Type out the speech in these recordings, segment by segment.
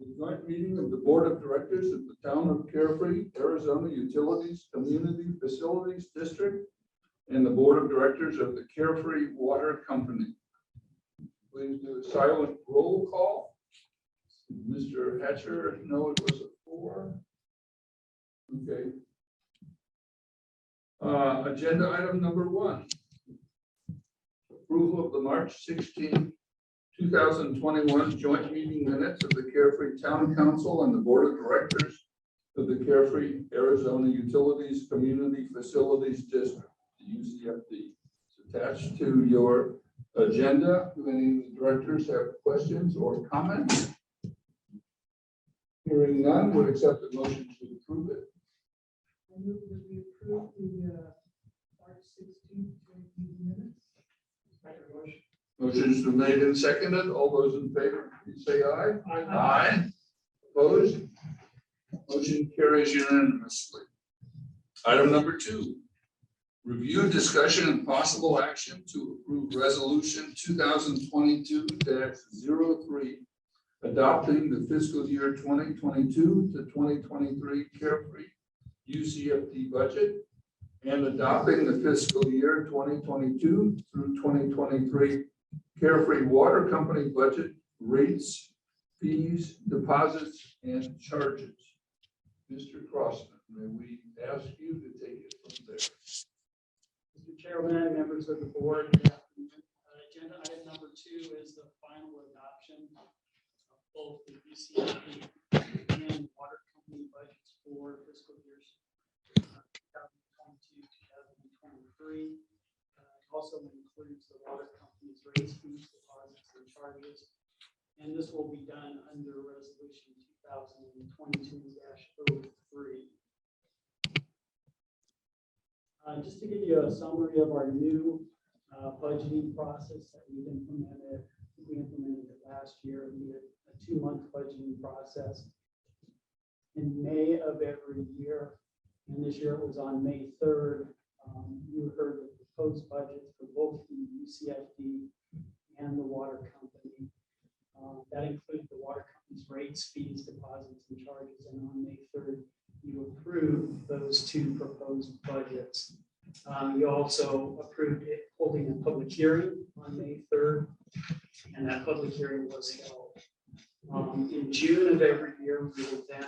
The joint meeting of the Board of Directors of the Town of Carefree, Arizona Utilities Community Facilities District, and the Board of Directors of the Carefree Water Company. Please do a silent roll call. Mr. Hatcher, no, it was a 4. Okay. Agenda item number 1. Approval of the March 16, 2021 joint meeting minutes of the Carefree Town Council and the Board of Directors of the Carefree Arizona Utilities Community Facilities District, the UCFD. It's attached to your agenda. Do any of the directors have questions or comments? Hearing none, would accept the motion to approve it. I move that we approve the March 16th joint meeting minutes. Second motion. Motion's been made and seconded. All those in favor, please say aye. Aye. Aye. Opposed? Motion carries unanimously. Item number 2. Review, discussion, and possible action to approve resolution 2022-03, adopting the fiscal year 2022 to 2023 Carefree UCFD budget and adopting the fiscal year 2022 through 2023 Carefree Water Company budget rates, fees, deposits, and charges. Mr. Crossman, may we ask you to take it from there? Mr. Chairman and members of the board, agenda item number 2 is the final adoption of both the UCFD and water company budgets for fiscal years 2022-2023. It also includes the water company's rates, fees, deposits, and charges. And this will be done under resolution 2022-03. Just to give you a summary of our new budgeting process that we implemented it last year. We had a 2-month budgeting process in May of every year, and this year it was on May 3rd. You heard the proposed budgets for both the UCFD and the water company. That included the water company's rates, fees, deposits, and charges. And on May 3rd, you approved those 2 proposed budgets. You also approved it holding a public hearing on May 3rd, and that public hearing was held. In June of every year, we will then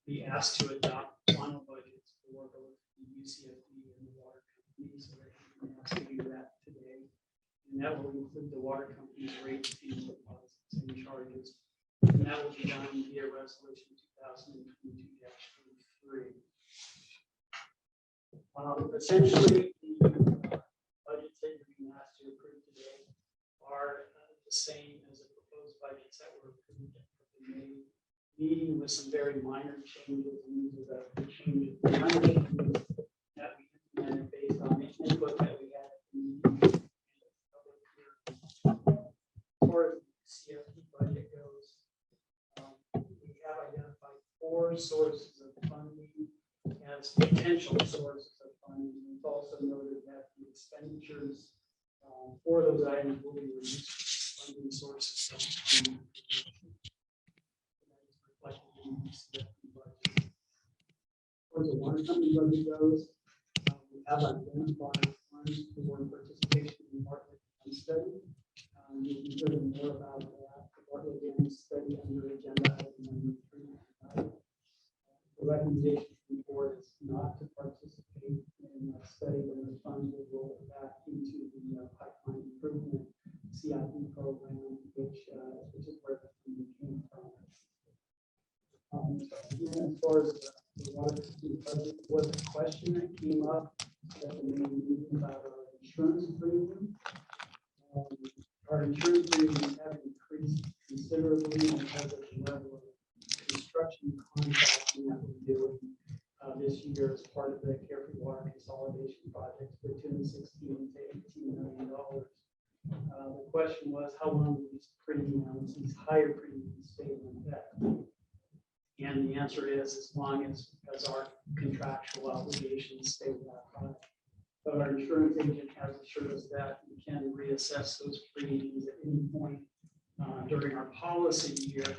be asked to adopt final budgets for both the UCFD and the water company. So we're asked to do that today. And that will include the water company's rates, fees, deposits, and charges. And that will be done via resolution 2022-03. Essentially, the budgets that you're being asked to approve today are the same as the proposed budgets that were approved at the May meeting, with some very minor changes. And these are the changes, the minor changes that we implemented based on the input that we had at the meeting. As far as the CFP budget goes, we have identified 4 sources of funding as potential sources of funding. We've also noted that the expenditures for those items will be reduced funding sources. Reflected in the CFP budget. As far as the water company budget goes, we have identified funds for participation in the Bartlett study. You'll be hearing more about that. The Bartlett study under agenda item number 3. The recommendation from the board is not to participate in a study where the funds will roll back into the pipeline improvement CIP program, which is where the funding came from. As far as the water budget, was a question that came up at the meeting about our insurance premium. Our insurance premiums have increased considerably because of the level of construction contracting that we're doing this year as part of the Carefree Water Consolidation Project between $16 to $18 million. The question was, how long will these premiums, these higher premiums, stay in effect? And the answer is, as long as our contractual obligations stay that high. But our insurance agent has assured us that we can reassess those premiums at any point during our policy year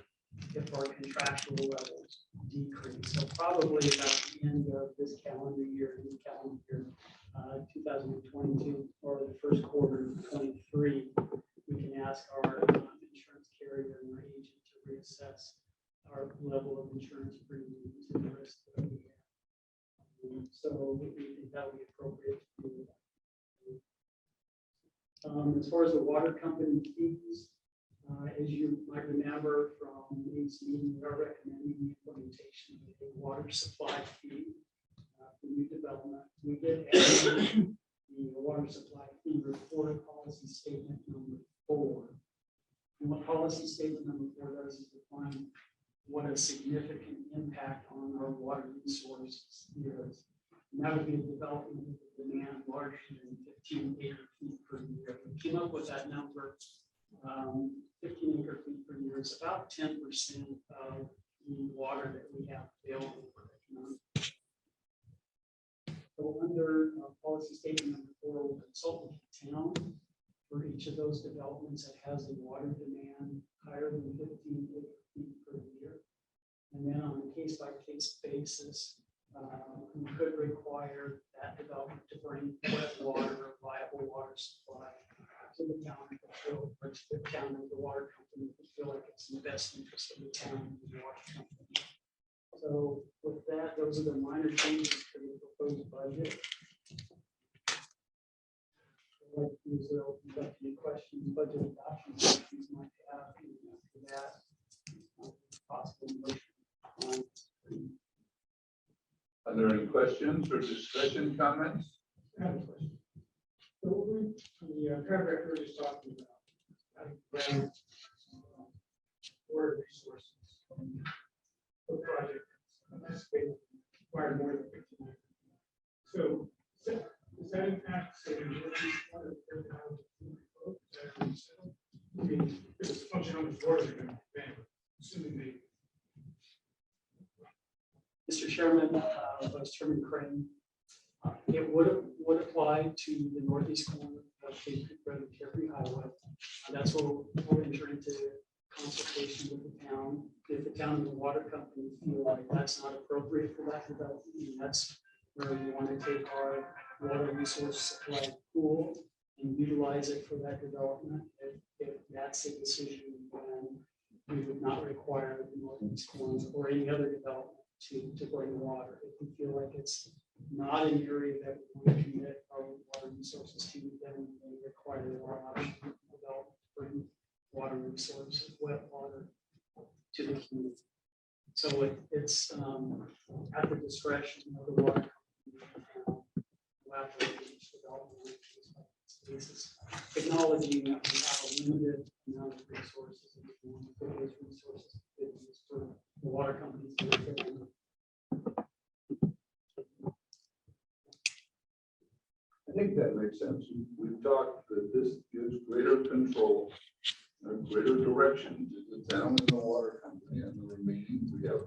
if our contractual levels decrease. So probably about the end of this calendar year, 2022, or the first quarter of 23, we can ask our insurance carrier and our agent to reassess our level of insurance premium to the risk that we have. So we think that would be appropriate to do that. As far as the water company fees, as you might remember from these meetings, we are recommending the implementation of a water supply fee for new development. We did add the water supply fee report policy statement number 4. And what policy statement number 4 does is define what a significant impact on our water resources is. And that would be a development of demand larger than 15 acre-feet per year. We came up with that number. 15 acre-feet per year is about 10% of the water that we have available for economic. So under policy statement number 4, we'll consult with the town for each of those developments that has a water demand higher than 15 acre-feet per year. And then on a case-by-case basis, we could require that development to bring wet water or viable water supply to the town, or to the town of the water company to feel like it's in the best interest of the town and the water company. So with that, those are the minor changes to the proposed budget. I'd like to use it open up any questions, budget adoption questions might have, and after that, possible motion. Are there any questions or discussion comments? I have a question. So the paragraph we were just talking about, grant water resources for project anticipated required more than 15 acres. So does that impact say water? I mean, it's a function of how much water they're going to demand, assuming they. Mr. Chairman, Vice Chairman Crane, it would apply to the northeast corner of Cape Creek Road and Carefree Highway. That's where we'll enter into consultation with the town. If the town and the water company feel like that's not appropriate for that development, that's where we want to take our water resource supply pool and utilize it for that development. If that's a decision, then we would not require the northeast corner or any other development to bring water. If we feel like it's not an area that we want to commit our water resources to, then we require our option to develop, bring water resources, wet water to the community. So it's at the discretion of the water company. Each development basis, acknowledging that we have a limited amount of resources and we want to put those resources for the water companies to look at. I think that makes sense. We've talked that this gives greater control and greater direction to the town and the water company, and the remaining, we have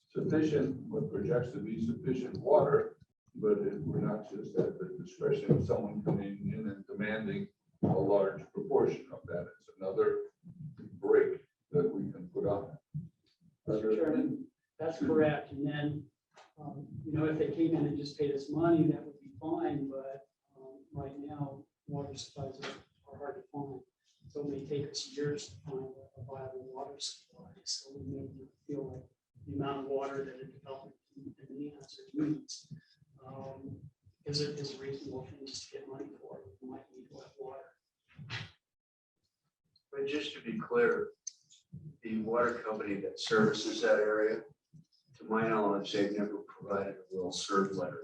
sufficient, what projects to be sufficient water, but we're not just at the discretion of someone coming in and demanding a large proportion of that. It's another break that we can put on. Mr. Chairman, that's correct. And then, if they came in and just paid us money, that would be fine. But right now, water supplies are hard to find. So it may take us years to find a viable water supply. So we may feel like the amount of water that a development demands or needs is a reasonable thing just to get money for it. We might need wet water. But just to be clear, the water company that services that area, to my knowledge, they've never provided a well-served letter.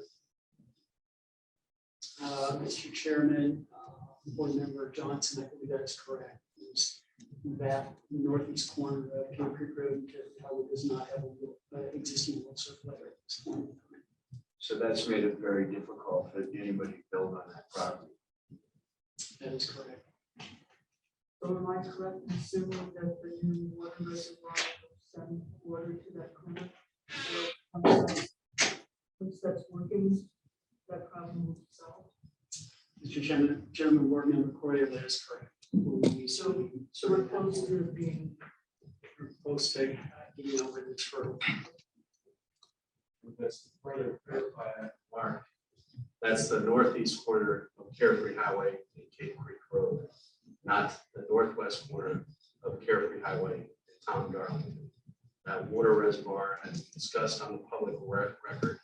Mr. Chairman, Board Member Johnson, I believe that is correct. That northeast corner of Cape Creek Road does not have an existing well-served letter at this point in time. So that's made it very difficult for anybody to build on that property. That is correct. So am I correct in assuming that the new water reservoir will send water to that clinic? Once that's working, that problem will be solved. Mr. Chairman, Board Member Correa, that is correct. So we're close to being. Close to getting over this hurdle. Let's further clarify that, Mark. That's the northeast corner of Carefree Highway and Cave Creek Road, not the northwest corner of Carefree Highway and Town Darling. That water reservoir, as discussed on the public record,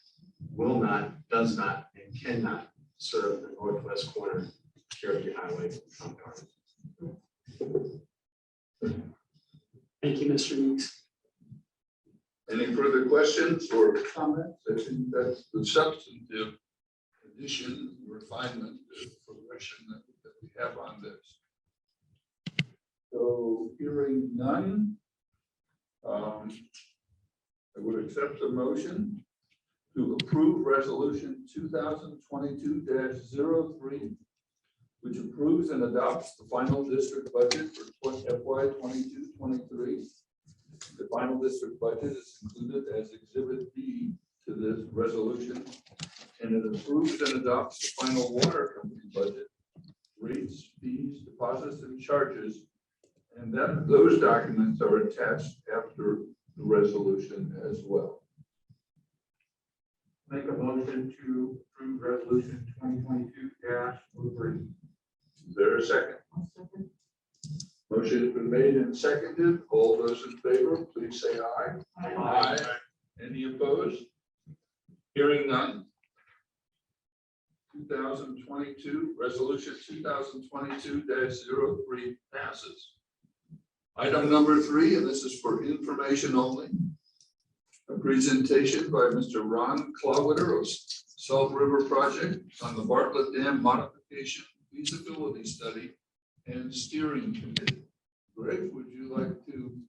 will not, does not, and cannot serve the northwest corner of Carefree Highway and Town Darling. Thank you, Mr. Meeks. Any further questions or comments? I think that's the substantive addition, refinement, progression that we have on this. So hearing none, I would accept the motion to approve resolution 2022-03, which approves and adopts the final district budget for FY 22-23. The final district budget is included as Exhibit B to this resolution, and it approves and adopts the final water company budget, rates, fees, deposits, and charges. And then those documents are attached after the resolution as well. Make a motion to approve resolution 2022-03. Is there a second? Motion has been made and seconded. All those in favor, please say aye. Aye. Any opposed? Hearing none. 2022, resolution 2022-03 passes. Item number 3, and this is for information only. A presentation by Mr. Ron Clawitter of Salt River Project on the Bartlett Dam modification feasibility study and steering committee. Greg, would you like to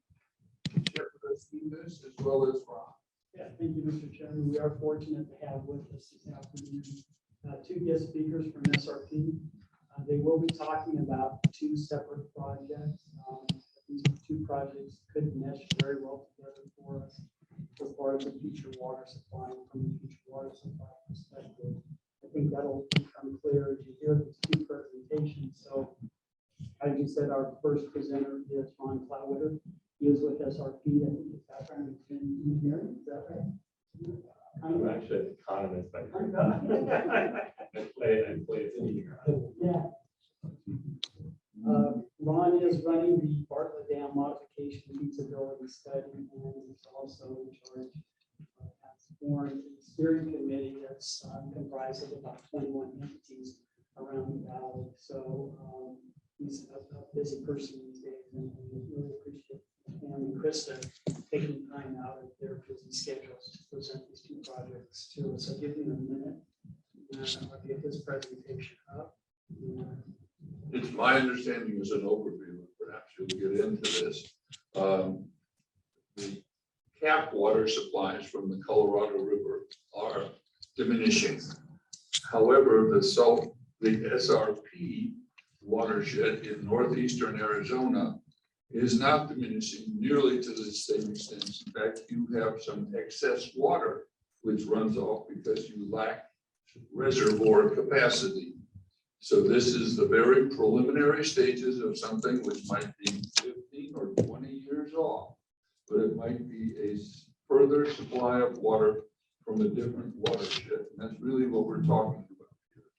share with us this as well as Ron? Yeah, thank you, Mr. Chairman. We are fortunate to have with us this afternoon 2 guest speakers from SRP. They will be talking about 2 separate projects. These 2 projects could mesh very well together for us as part of the future water supply and from the future water supply perspective. I think that'll become clear as you hear these 2 presentations. So, as you said, our first presenter is Ron Clawitter. He is with SRP. I think his background is in engineering. Is that right? I'm actually an economist. I play an engineer. Yeah. Ron is running the Bartlett Dam modification feasibility study and is also in charge of the steering committee that's comprised of about 21 entities around the valley. So he's a busy person these days, and we really appreciate him and Krista taking time out of their busy schedules to present these 2 projects to us. So give me a minute and I'll get this presentation up. It's my understanding as an overview, perhaps you'll get into this. The cap water supplies from the Colorado River are diminishing. However, the SRP watershed in northeastern Arizona is not diminishing nearly to the same extent. In fact, you have some excess water which runs off because you lack reservoir capacity. So this is the very preliminary stages of something which might be 15 or 20 years off, but it might be a further supply of water from a different watershed. And that's really what we're talking about here.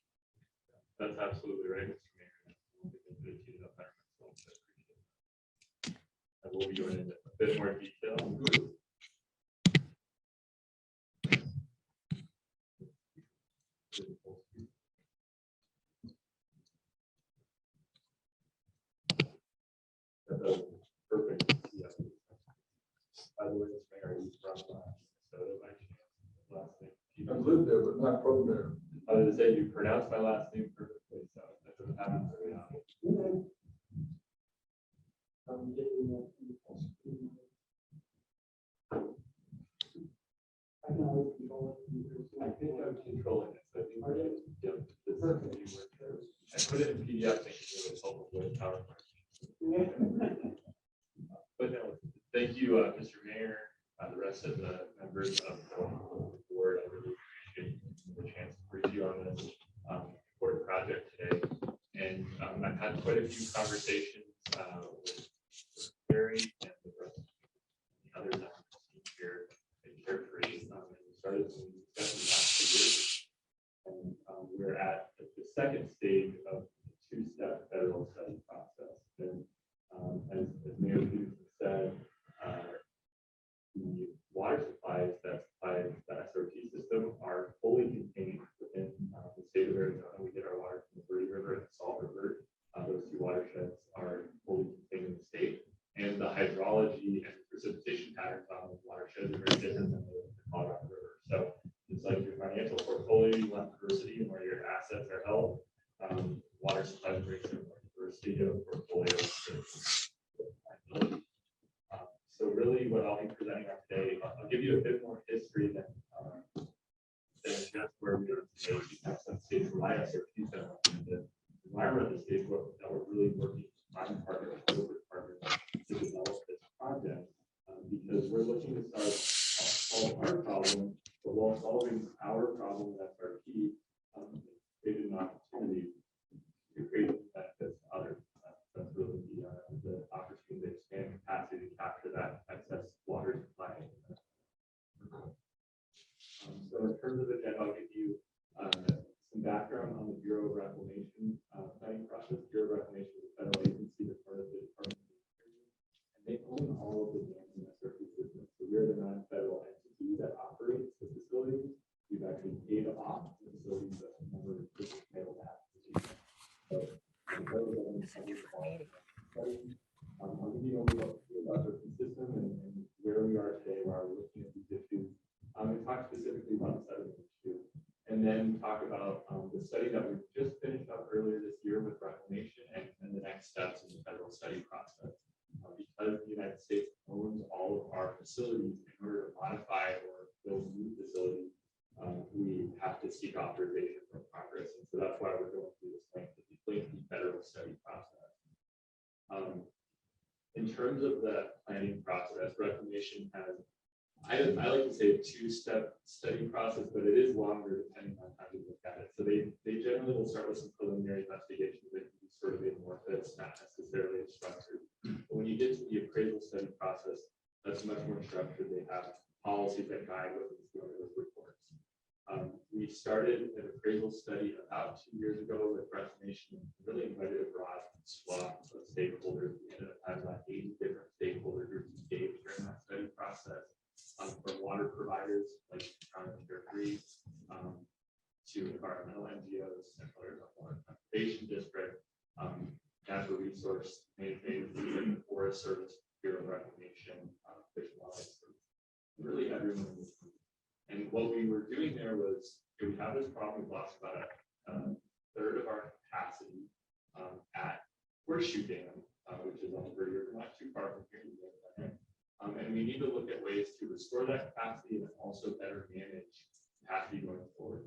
That's absolutely right, Mr. Mayor. I will be going into a bit more detail. Good. Perfect. Yeah. By the way, Mr. Mayor, are you from Minnesota by chance? Last name? I've lived there, but not from there. I was going to say you pronounce my last name perfectly, so that doesn't happen very often. I think I'm controlling it. So I think I put it in PDF thinking it would help with PowerPoint. But no, thank you, Mr. Mayor, the rest of the members of the board. I really appreciate the chance to brief you on this important project today. And I've had quite a few conversations with Barry and the rest of the others that have we're at the second stage of the two-step federal study process. And as Mayor Peterson said, the water supplies that supply the SRT system are fully contained within the state of Arizona. We get our water from the Verde River and the Salt River. Those two watersheds are fully contained in the state. And the hydrology and precipitation patterns on those watersheds are very different than the Colorado River. So it's like your financial portfolio, you want diversity and where your assets are held. Water supplies bring more diversity of portfolio. So really what I'll be presenting on today, I'll give you a bit more history than just where we are today. We have some states where ISRPs that are why we're at the stage that we're really working on partners, corporate partners to develop this project, because we're looking to solve our problem, but while solving our problem, that's our key, create an opportunity to create benefits to others. That's really the opportunity to expand capacity to capture that excess water supply. So in terms of the agenda, I'll give you some background on the Bureau of Reclamation planning process. Bureau of Reclamation is a federal agency that's part of the Department of the Interior, and they own all of the dams in the SRP system. So we're the non-federal entity that operates the facility. We've actually paid off the facilities that never failed that. So I'll give you an overview about the system and where we are today, where we're looking at these issues. And talk specifically about the study issue, and then talk about the study that we just finished up earlier this year with reclamation and the next steps in the federal study process. Because the United States owns all of our facilities, in order to modify or build new facilities, we have to seek authorization for progress. And so that's why we're going through this lengthy federal study process. In terms of the planning process, reclamation has, I like to say, a two-step study process, but it is longer depending on how you look at it. So they generally will start with some preliminary investigations that can be sort of amorphous, not necessarily structured. But when you get to the appraisal study process, that's much more structured. They have policies that guide what is going to those reports. We started an appraisal study about 2 years ago with reclamation, really invited a broad swath of stakeholders. We ended up having about 80 different stakeholder groups engaged during that study process, from water providers like Carefree to environmental NGOs, Central Arizona Water Conservation District, natural resource maintainers like the Forest Service, Bureau of Reclamation, Fish and Wildlife Service, really everyone in this group. And what we were doing there was, we have this problem. We lost about a third of our capacity at Horseshoe Dam, which is on the Verde River, not too far from here. And we need to look at ways to restore that capacity and also better manage capacity going forward.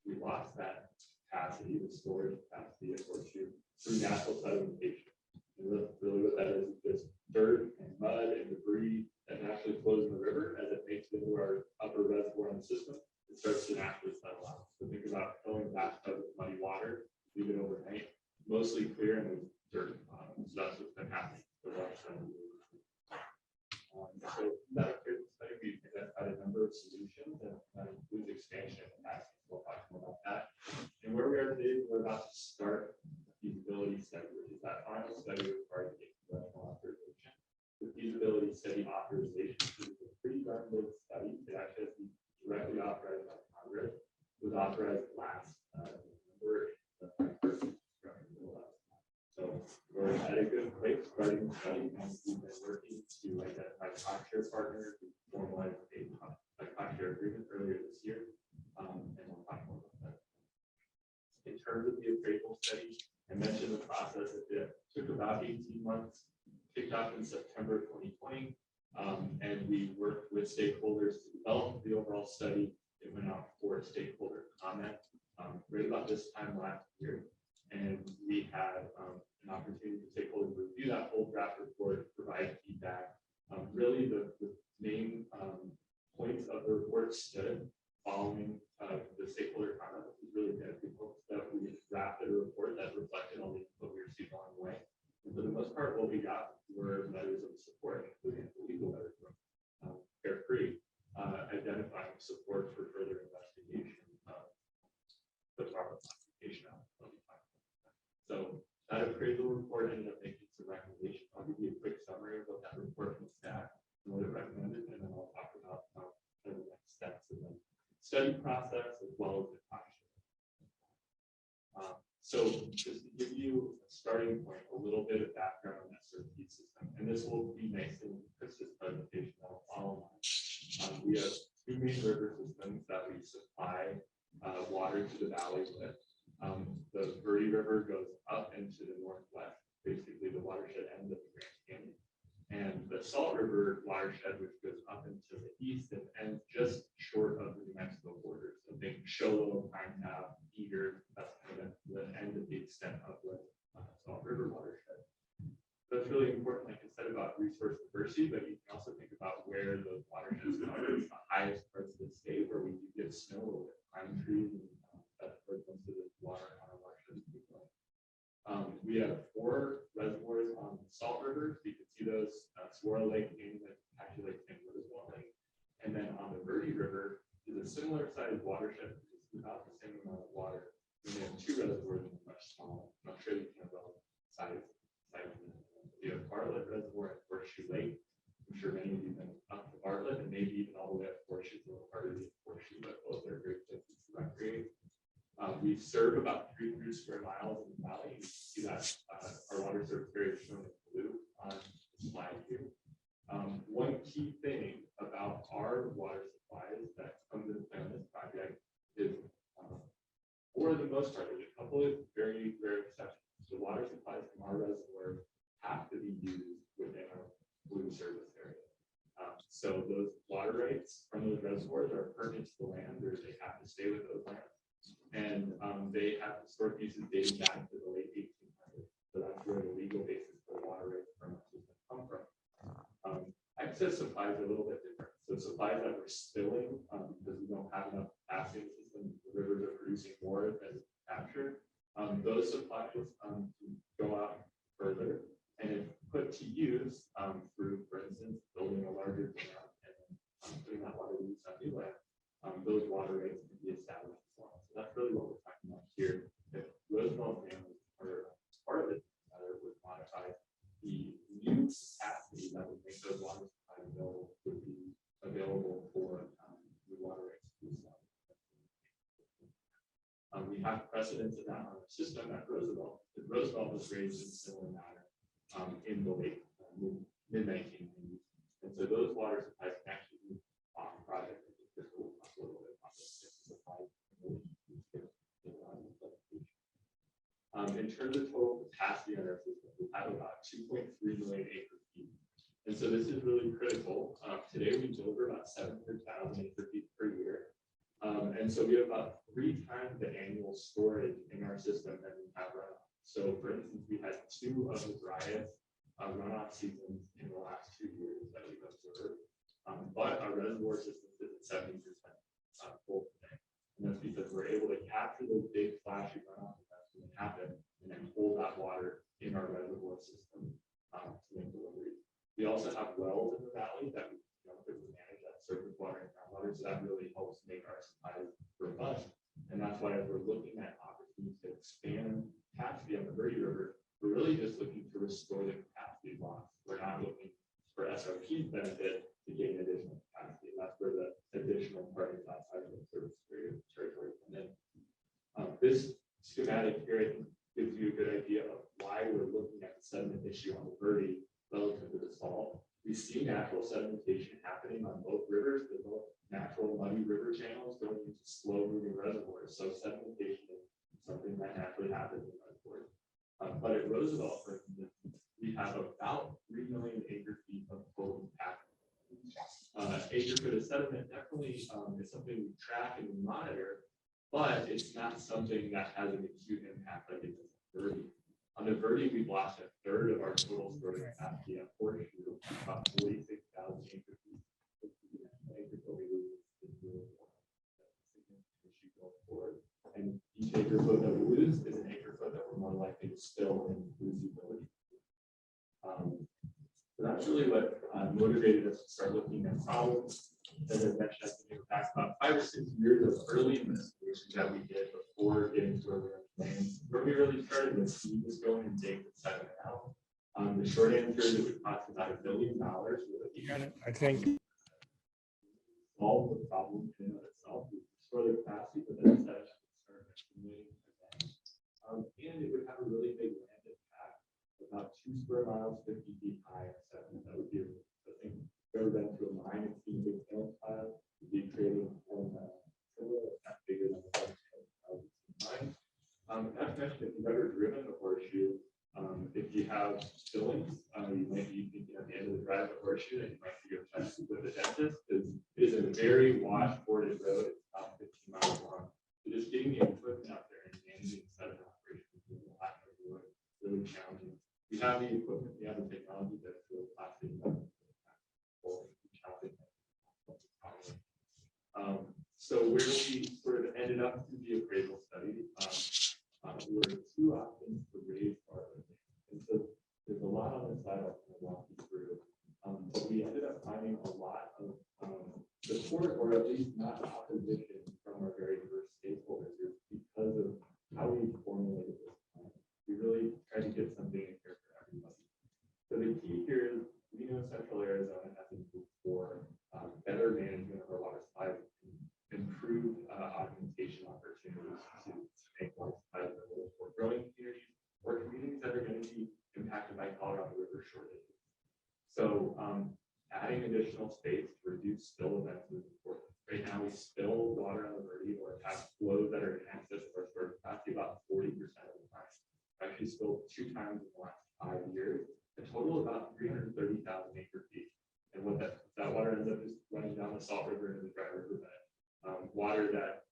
We lost that capacity, the storage capacity at Horseshoe, through natural sedimentation. And really what that is just dirt and mud and debris that naturally flows in the river as it makes it into our upper reservoir in the system. It starts to naturally settle out. So think about filling a bathtub with muddy water, leave it overnight, mostly clear and with dirt. So that's what's been happening. So that study, we identified a number of solutions that includes expansion and capacity. We'll talk more about that. And where we are today, we're about to start the feasibility study, which is that final study required to get congressional authorization. The feasibility study authorization is a pretty darn big study. It actually has to be directly authorized by Congress. It was authorized last November. So we're at a good place starting the study, and we've been working to identify cost-share partners. We formalized a cost-share agreement earlier this year, and we'll talk more about that. In terms of the appraisal study, I mentioned the process. It took about 18 months, kicked off in September 2020, and we worked with stakeholders to develop the overall study. It went out for stakeholder comment right about this time last year. And we had an opportunity for stakeholders to review that whole draft report, provide feedback. Really, the main points of the report stood following the stakeholder comment, which was really good. We hoped that we drafted a report that reflected all the input we received along the way. And for the most part, what we got were letters of support, including the legal letter from Carefree, identifying support for further investigation of the proper. board ended up making some recommendations. I'll give you a quick summary of what that report from staff and what it recommended, and then I'll talk about kind of the next steps in the study process as well as the action. So just to give you a starting point, a little bit of background on that SRP system, and this will be nice in Chris's presentation that will follow mine. We have two main river systems that we supply water to the valley with. The Verde River goes up into the northwest, basically the watershed end of the Grand Canyon. And the Salt River watershed, which goes up into the east and ends just short of the New Mexico border. So think Sholo, Pine Top, Eager, that's kind of the end of the extent of the Salt River watershed. That's really important, like I said, about resource diversity, but you can also think about where those watersheds are. It's the highest parts of the state where we do get snow with pine trees, and that's where most of the water on our watersheds. We have 4 reservoirs on the Salt River. So you can see those, Saguaro Lake, and Apache Lake, and Roosevelt Lake. And then on the Verde River is a similar sized watershed, which is about the same amount of water. And we have 2 reservoirs that are much smaller. I'm not sure you can tell size. We have Bartlett Reservoir at Horseshoe Lake. I'm sure many of you have been up to Bartlett and maybe even all the way up Horseshoe, a little harder to get Horseshoe, but both are great places to recreate. We serve about 300 square miles in the valley. You can see that our water service area is shown in blue on the slide here. One key thing about our water supplies that comes into play on this project is, for the most part, there's a couple of very rare exceptions. The water supplies from our reservoir have to be used within our blue service area. So those water rights from those reservoirs are pertinent to the land, or they have to stay with those lands. And they have historic uses dating back to the late 1800s. So that's where the legal basis for the water rights from our system come from. Excess supplies are a little bit different. So supplies that we're spilling because we don't have enough capacity in the system, the rivers are producing more than captured. Those supplies can go out further and if put to use through, for instance, building a larger dam and putting that water use on new land, those water rights can be established as well. So that's really what we're talking about here. If Roosevelt Dam or part of it would modify, the new capacity that would make those water supplies available would be available for new water rights to be established. We have precedents of that on our system at Roosevelt. Roosevelt was raised in a similar manner in the late mid-1990s. And so those water supplies can actually be off project. This will talk a little bit about this. In terms of total capacity on our system, we have about 2.3 million acre feet. And so this is really critical. Today we deliver about 700,000 acre feet per year. And so we have about 3 times the annual storage in our system that we have runoff. So for instance, we had 2 of the driest runoff seasons in the last 2 years that we've observed. But our reservoir system is at 70% full today. And that's because we're able to capture those big flashy runoff events when they happen and then hold that water in our reservoir system to make deliveries. We also have wells in the valley that we manage that surface water and groundwater. So that really helps make our supplies robust. And that's why as we're looking at opportunities to expand capacity on the Verde River, we're really just looking to restore the capacity loss. We're not looking for SRP's benefit to gain additional capacity. That's where the additional part is outside of the service area territory. And then this schematic here, I think, gives you a good idea of why we're looking at the sediment issue on the Verde relative to the Salt. We see natural sedimentation happening on both rivers, the both natural muddy river channels going into slow moving reservoirs. So sedimentation is something that naturally happens in reservoirs. But at Roosevelt, for instance, we have about 3 million acre feet of total capacity. Acre foot of sediment definitely is something we track and we monitor, but it's not something that has an acute impact like it does on Verde. On the Verde, we've lost 1/3 of our total storage capacity at Horseshoe, about 46,000 acre feet. Acre foot we lose is really issue going forward. And each acre foot that we lose is an acre foot that we're more likely to spill and lose utility. So that's really what motivated us to start looking at problems. As I mentioned, I think it was back about 5 or 6 years of early investigations that we did before getting to where we were today. Where we really started was we just go and dig the sediment out. The short answer is it would cost about $1 billion. I think. Solve the problem in and of itself, restore the capacity, but then set up and start accumulating again. And it would have a really big land impact, about 2 square miles, 50 feet high, or 7. That would be a thing. If you've ever been to a mine and seen a big tail pile, you'd be creating not bigger than the mine. Not to mention, if you've ever driven a horseshoe, if you have fillings, you might be thinking at the end of the drive of a horseshoe that you might be go test with the dentist. It is a very washboarded road. It's about 15 miles long. So just getting the equipment out there and managing set of operations is a lot more really challenging. We have the equipment, we have the technology that's really plastic. So where we sort of ended up through the appraisal study, were 2 options to raise our. And so there's a lot on this slide I'll kind of walk you through. But we ended up finding a lot of support, or at least not opposition, from our very diverse stakeholders because of how we formulated this plan. We really tried to get something in here for everybody. So the key here is we know Central Arizona has a need for better management of our water supply, improved augmentation opportunities to make water supplies available for growing communities or communities that are going to be impacted by Colorado River shortages. So adding additional space to reduce spill events is important. Right now we spill water on the Verde or have flows that are in excess of our storage capacity about 40% of the time. Actually spilled 2 times in the last 5 years, a total of about 330,000 acre feet. And what that water ends up is running down the Salt River into the Dry River bed. Water that,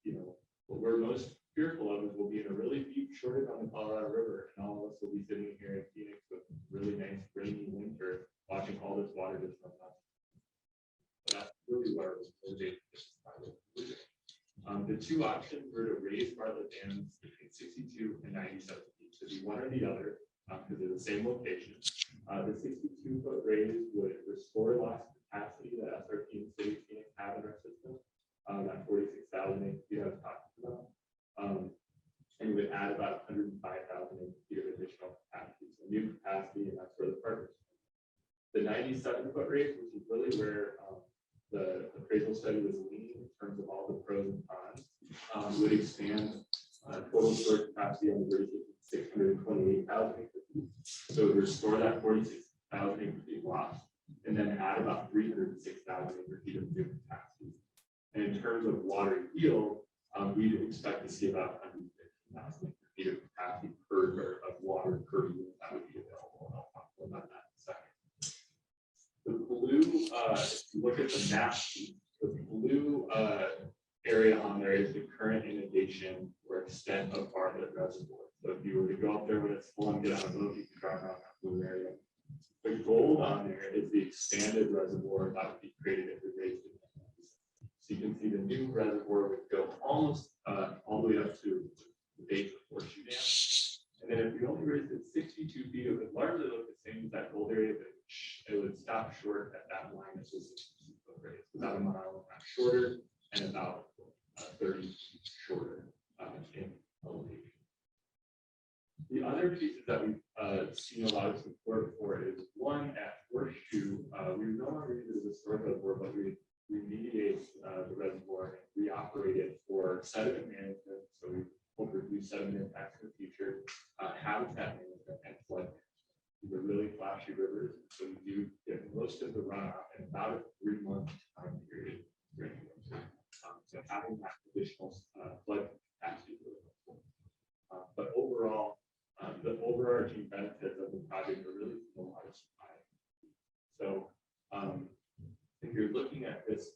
what we're most fearful of is we'll be in a really deep shortage on the Colorado River, and all of us will be sitting here in Phoenix with really nice rainy winter, watching all this water just run out. So that's really what our motivation is. The 2 options were to raise Bartlett dams between 62 and 97 feet. So be one or the other, because they're the same location. The 62-foot raise would restore lost capacity that SRP and City of Phoenix have in our system. That 46,000 acre feet I was talking about. And we would add about 105,000 acre feet of additional capacity. So new capacity, and that's where the partners. The 97-foot raise, which is really where the appraisal study was leaning in terms of all the pros and cons, would expand total storage capacity on the bridge to 628,000 acre feet. So it would restore that 46,000 acre feet lost, and then add about 306,000 acre feet of new capacity. And in terms of water yield, we'd expect to see about 115,000 acre feet of capacity of water per unit that would be available. And I'll talk more about that in a second. The blue, if you look at the map, the blue area on there is the current inundation or extent of Bartlett Reservoir. So if you were to go up there when it's full and get on a boat, you can drive around that blue area. The gold on there is the expanded reservoir that would be created if we raised it. So you can see the new reservoir would go almost all the way up to the base of Horseshoe Dam. And then if we only raised it 62 feet, it would largely look the same as that gold area, but it would stop short at that line of 62-foot raise, about a mile and a half shorter and about 30 feet shorter in elevation. The other pieces that we've seen a lot of support for is one at Horseshoe, we no longer use it as a storage reservoir, but we remediate the reservoir and reoperate it for sediment management. So we hope to reduce sediment impacts in the future, habitat management, and flood management. These are really flashy rivers, so we do get most of the runoff in about a 3-month time period during the winter. So having that additional flood capacity is really helpful. But overall, the overarching benefits of the project are really the water supply. So if you're looking at this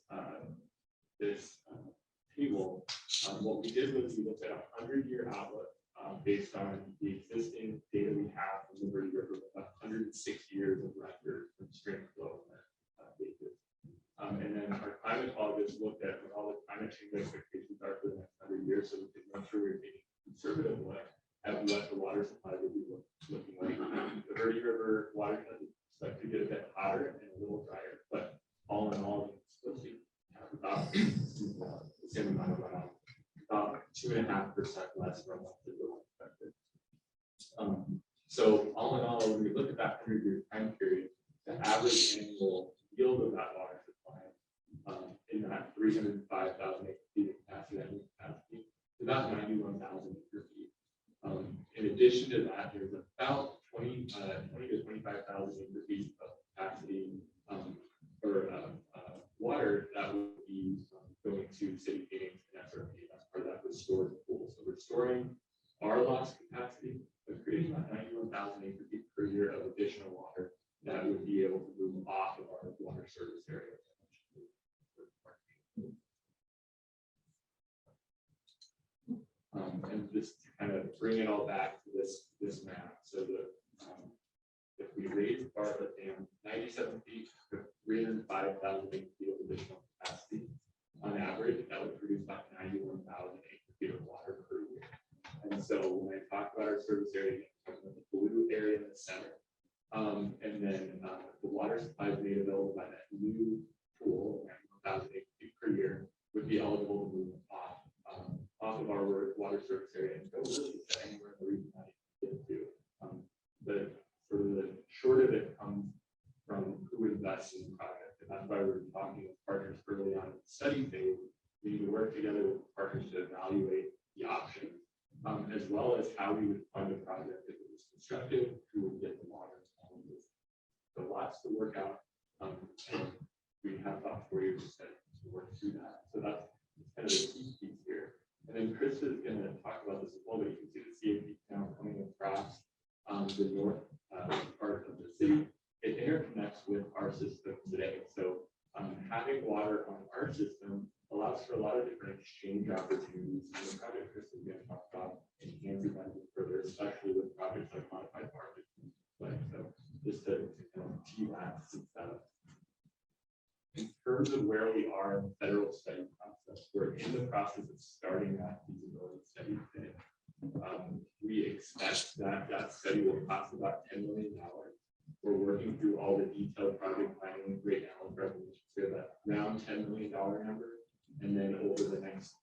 table, what we did was we looked at a 100-year outlook based on the existing data we have from the Verde River with 106 years of record from stream flow basis. And then our climatologists looked at what all the climate change expectations are for the next 100 years, so we could make sure we're being conservative at what the water supply would be looking like. The Verde River water is expected to get a bit hotter and a little drier, but all in all, it's supposed to have about the same amount of runoff, about 2.5% less runoff than the expected. So all in all, when we look at that 100-year time period, the average annual yield of that water supply in that 305,000 acre feet of capacity is about 91,000 acre feet. In addition to that, there's about 20 to 25,000 acre feet of capacity for water that would be going to city meetings and SRP. That's part of that restored pool. So restoring our lost capacity, but creating about 91,000 acre feet per year of additional water that would be able to move off of our water service area. And just to kind of bring it all back to this map. So if we raise Bartlett Dam 97 feet with 305,000 acre feet of additional capacity, on average, that would produce about 91,000 acre feet of water per year. And so when I talk about our service area, I'm talking about the blue area in the center. And then the water supply is made available by that new pool, 91,000 acre feet per year, would be eligible to move off of our water service area and go really to anywhere in the region that you get to. The sort of the short of it comes from who invests in the project. And that's why we're talking with partners early on in the study phase. We need to work together with partners to evaluate the options, as well as how we would fund a project if it was constructed, who would get the water. So lots to work out. And we have about 4 years to work through that. So that's kind of the key piece here. And then Chris is going to talk about this as well, but you can see the CAP now coming across the north part of the city. It interconnects with our system today. So having water on our system allows for a lot of different exchange opportunities. And the project Chris is going to talk about enhancing that further, especially with projects like modified market. So just to kind of tee that in terms of where we are in the federal study process, we're in the process of starting that feasibility study today. We expect that that study will cost about $10 million. We're working through all the detailed project planning right now with resolutions. We have that around $10 million number. And then over the next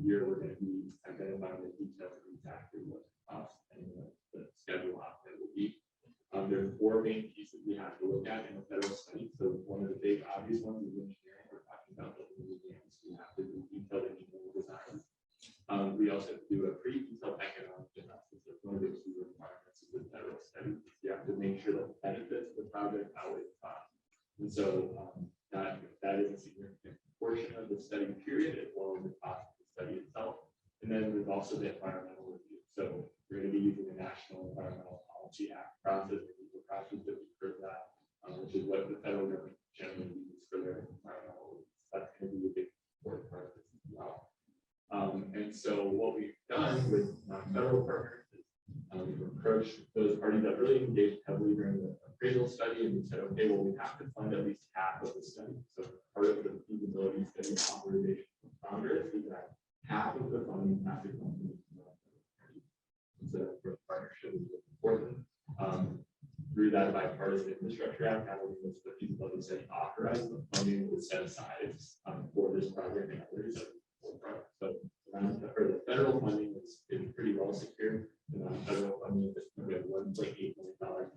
year, we're going to be identifying the details of exactly what the cost and the schedule output will be. There are 4 main pieces we have to look at in a federal study. So one of the big obvious ones is engineering. We're talking about building new dams. We have to do detailed engineering designs. We also have to do a pretty detailed economic analysis. That's one of the key requirements of the federal study. You have to make sure that the benefits of the project outweigh the cost. And so that is a significant portion of the study period, as well as the cost of the study itself. And then there's also the environmental review. So we're going to be using the National Environmental Policy Act process, the process that we've heard that, which is what the federal government generally uses for their environmental reviews. That's going to be a big important part of this as well. And so what we've done with federal partners is we've approached those parties that really engaged heavily during the appraisal study, and we said, okay, well, we have to fund at least half of the study. So part of the feasibility study authorization from Congress is that half of the funding has to come from the federal party. So the partnership is important. Through that bipartisan infrastructure act, not only was the feasibility study authorized, the funding was set aside for this project and others. So the federal funding is pretty well secured. And federal funding is we have $1.8 million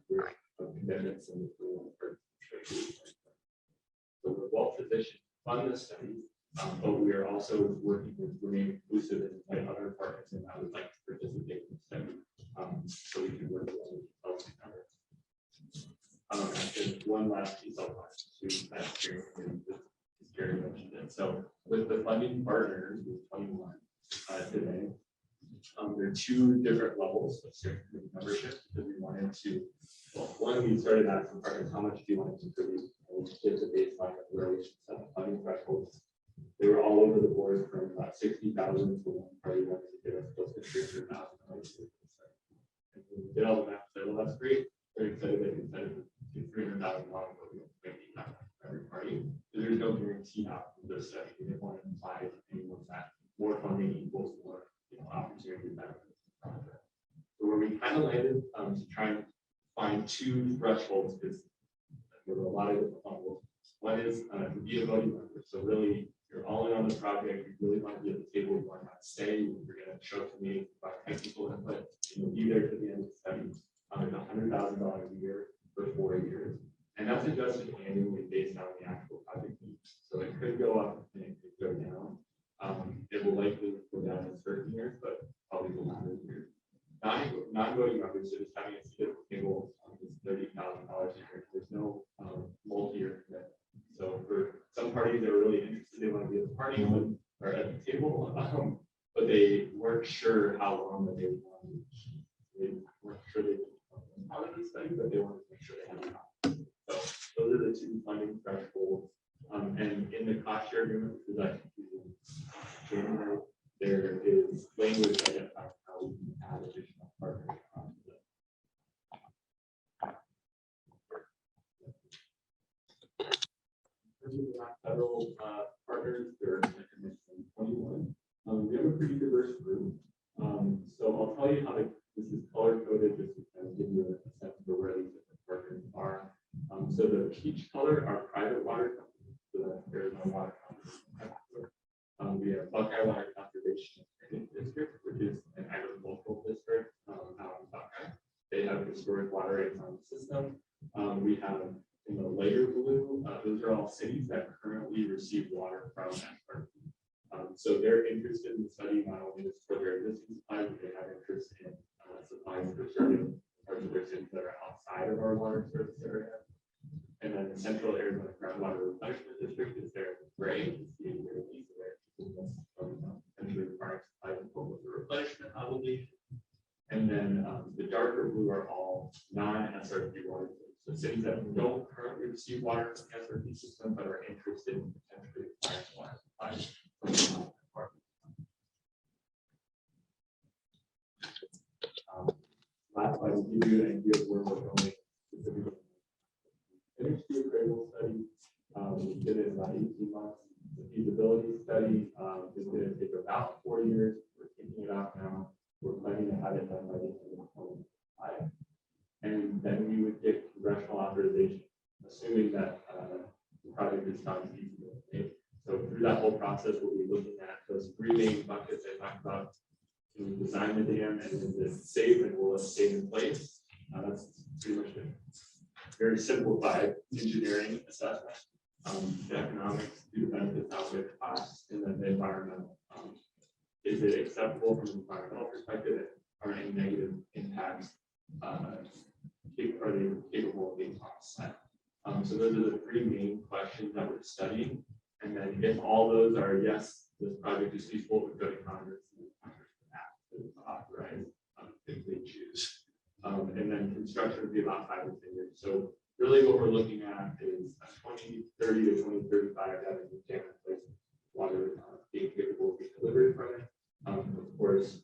worth of commitments in the so we're well positioned to fund the study, but we are also working with remain inclusive and invite other partners and I would like to participate in the study so we can work with other partners. And one last piece I'll talk to that Gary mentioned it. So with the funding partners, with 21 today, there are 2 different levels of steering committee membership because we wanted to, well, one, we started asking partners how much do you want to contribute, and we did the baseline of where we should set the funding thresholds. They were all over the board from about 60,000 to one party wanted to get us close to 300,000. And we did all the math, said, well, that's great. Very excited that you said it 300,000, but we don't make it happen for every party. So there's no guarantee out from this study. We didn't want to imply anyone that more funding equals more opportunity benefits of the project. So where we kind of landed to try and find 2 thresholds because there were a lot of different levels. One is to be a voting member. So really, you're all in on the project. You really want to be at the table. You want to stay. You're going to show up to me by technical input. And you'll be there to the end of the study. It's $100,000 a year for 4 years. And that's adjusted annually based on the actual project needs. So it could go up and it could go down. It will likely go down in certain years, but probably will not this year. Non-voting members, so just having a seat at the table is $30,000 a year. There's no multi-year commitment. So for some parties that are really interested, they want to be at the party or at the table, but they weren't sure how long that they would want to. They weren't sure they would out of the study, but they wanted to make sure they had time. So those are the two funding thresholds. And in the cost share agreement, which is actually in January, there is language identifying how we can add additional partners. Federal partners, there are 21. We have a pretty diverse group. So I'll tell you how this is color coded just to kind of give you a sense for where these different partners are. So the peach color are private water companies. So that's Arizona Water Company. We have Buckeye Water Conservation District, which is an agricultural district out in Buckeye. They have historic water rights on the system. We have in the lighter blue, those are all cities that currently receive water from Ashburn. So they're interested in studying not only this for their existing supplies, but they have interest in supplies for certain parts of their cities that are outside of our water service area. And then the Central Arizona Groundwater Replenishment District is there in gray, it's the very least of it, essentially requiring supplies in form of the replenishment obligation. And then the darker blue are all non-SRP water. So cities that don't currently receive water from the SRP system, but are interested in potentially acquiring water supplies. Last slide will give you an idea of where we're going. Finished the appraisal study. We did it in about 18 months. The feasibility study is going to take about 4 years. We're taking it out now. We're planning to have it done by the end of 2025. And then we would get congressional authorization, assuming that the project is found feasible. Okay? So through that whole process, we'll be looking at those 3 main buckets I talked about. Can we design the dam and is it safe and will it stay in place? That's pretty much it. Very simplified engineering assessment. The economics, do the benefits outweigh the costs, and then the environmental. Is it acceptable from an environmental perspective? Are any negative impacts? Are they capable of being offset? So those are the 3 main questions that we're studying. And then if all those are yes, this project is feasible, we go to Congress and Congress would authorize if they choose. And then construction would be about 5 to 10 years. So really what we're looking at is 2030 to 2035 having the dam in place, water being capable of being delivered from it. Of course,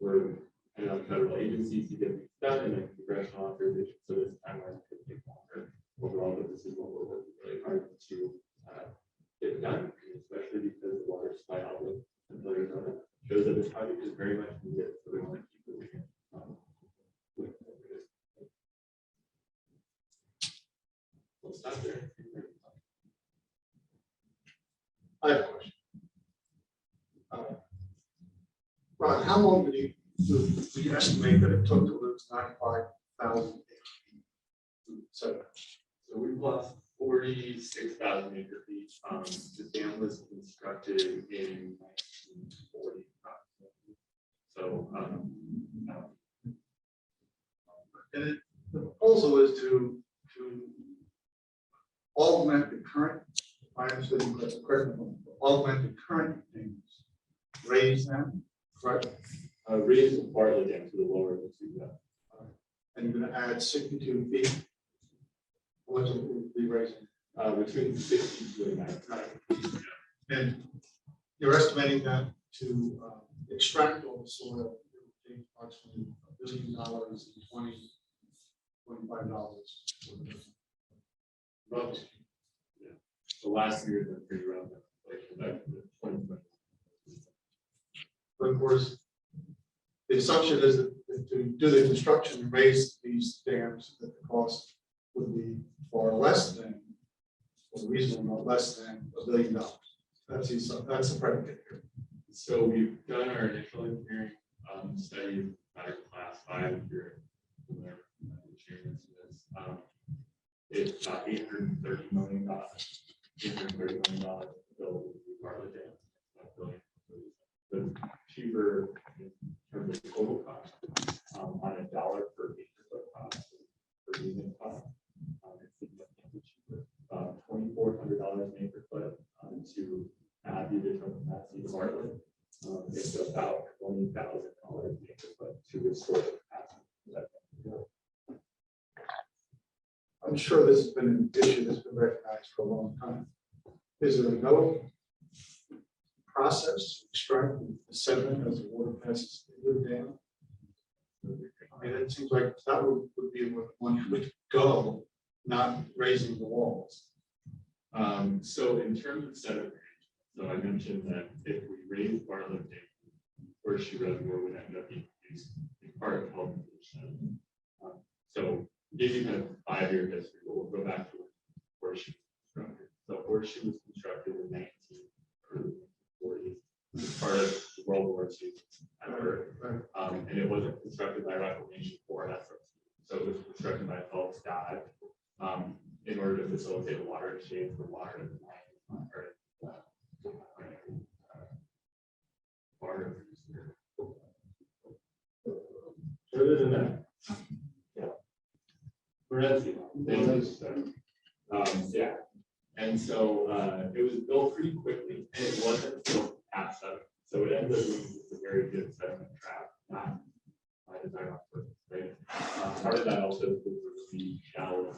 we're depending on federal agencies to get things done and then congressional authorization. So this timeline could take longer overall, but this is what we're working really hard to get done, especially because the water supply outlook in Arizona shows that this project is very much needed. So we want to keep moving it. We'll stop there. I have a question. Ron, how long do you estimate that it took to lose 95,000 acres? So we've lost 46,000 acre feet. The dam was constructed in 1940. So And the proposal is to augment the current, if I understood you correctly, augment the current things, raise them, correct? raise Bartlett Dam to the lower of the 2 depth. And you're going to add 62 feet. What's it be raising? Between 62 and 95. And you're estimating that to extract all the soil, it will take approximately $1 billion in 25 Roughly. Yeah. The last year has been pretty rough. Like 2020. But of course, the assumption is that to do the construction and raise these dams, that the cost would be far less than, or reasonable, less than $1 billion. That's the predicate here. So we've done our initial engineering study, matter class 5 if you're familiar it's about $830 million to build Bartlett Dam. It's not billion. But cheaper in terms of total cost, on a dollar per acre foot cost, per unit cost. It's significantly cheaper, $2,400 an acre foot to add the additional capacity to Bartlett. It's about $20,000 an acre foot to restore the capacity. I'm sure this has been an issue that's been recognized for a long time. Is there no process to extract the sediment as the water passes through the dam? I mean, it seems like that would be where one would go, not raising the walls. So in terms of sediment, so I mentioned that if we raise Bartlett Dam, Horseshoe Reservoir would end up being used in part to help with sediment. So give you kind of 5-year history, but we'll go back to when Horseshoe was constructed. So Horseshoe was constructed in 1940s as part of World War II effort. And it wasn't constructed by Reclamation Corps efforts. So it was constructed by Phelps Dodge in order to facilitate a water exchange for water in the land. Further than that, yeah. And so it was built pretty quickly, and it wasn't built past sediment. So it ended up being just a very good sediment trap, not by design on purpose, right? Part of that also was really shallow.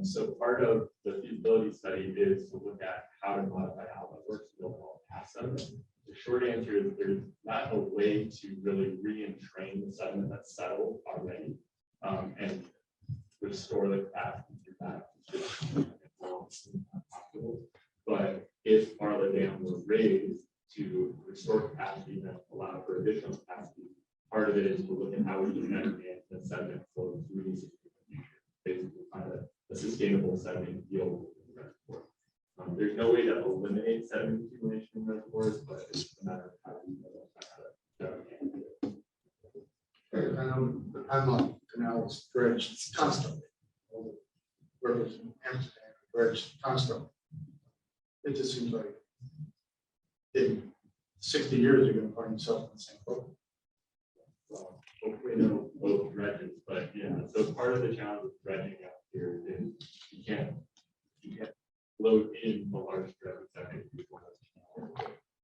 So part of the feasibility study is to look at how to modify outlet works to build all past sediment. The short answer is there's not a way to really re-entrain the sediment that's settled already and restore the capacity through that. But if Bartlett Dam were raised to restore capacity and allow for additional capacity, part of it is to look at how we can manage the sediment flow through these in the future, basically find a sustainable sediment yield in the reservoir. There's no way to eliminate sediment accumulation in reservoirs, but it's a matter of how we know that. And the Panama Canal is dredged constantly. All the rivers in Amsterdam are dredged constantly. It just seems like 60 years you're going to find yourself in the same boat. Well, hopefully no both dredges, but yeah. So part of the challenge with dredging out here is you can't load in a large dredge that makes people.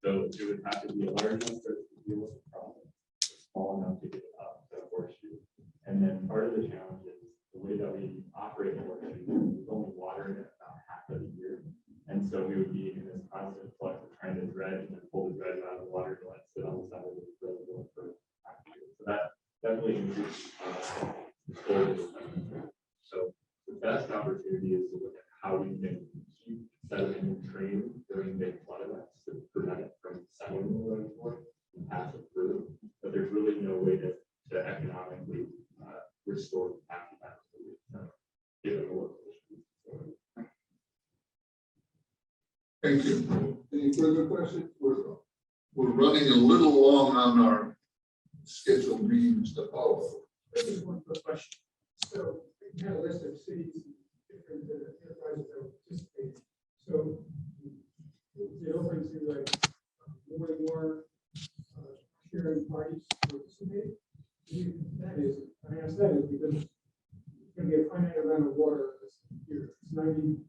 So it would have to be a large enough dredge to deal with the problem, small enough to get it up to Horseshoe. And then part of the challenge is the way that we operate the Horseshoe, there's only water in it about half of the year. And so we would be in this constant flux of trying to dredge and then pull the dredge out of the water to let it sit on the side of the reservoir for half a year. So that definitely increases the So the best opportunity is to look at how we can keep sediment in train during big flood events to prevent it from settling in the reservoir and pass it through. But there's really no way to economically restore capacity back to the given the location. Thank you. Any further questions? We're running a little long on our scheduled meetings to follow. Just one quick question. So we have a list of cities, different enterprises that are participating. So is it open to like more and more sharing parties participate? That is, I ask that is because it's going to be a finite amount of water this year. It's 90,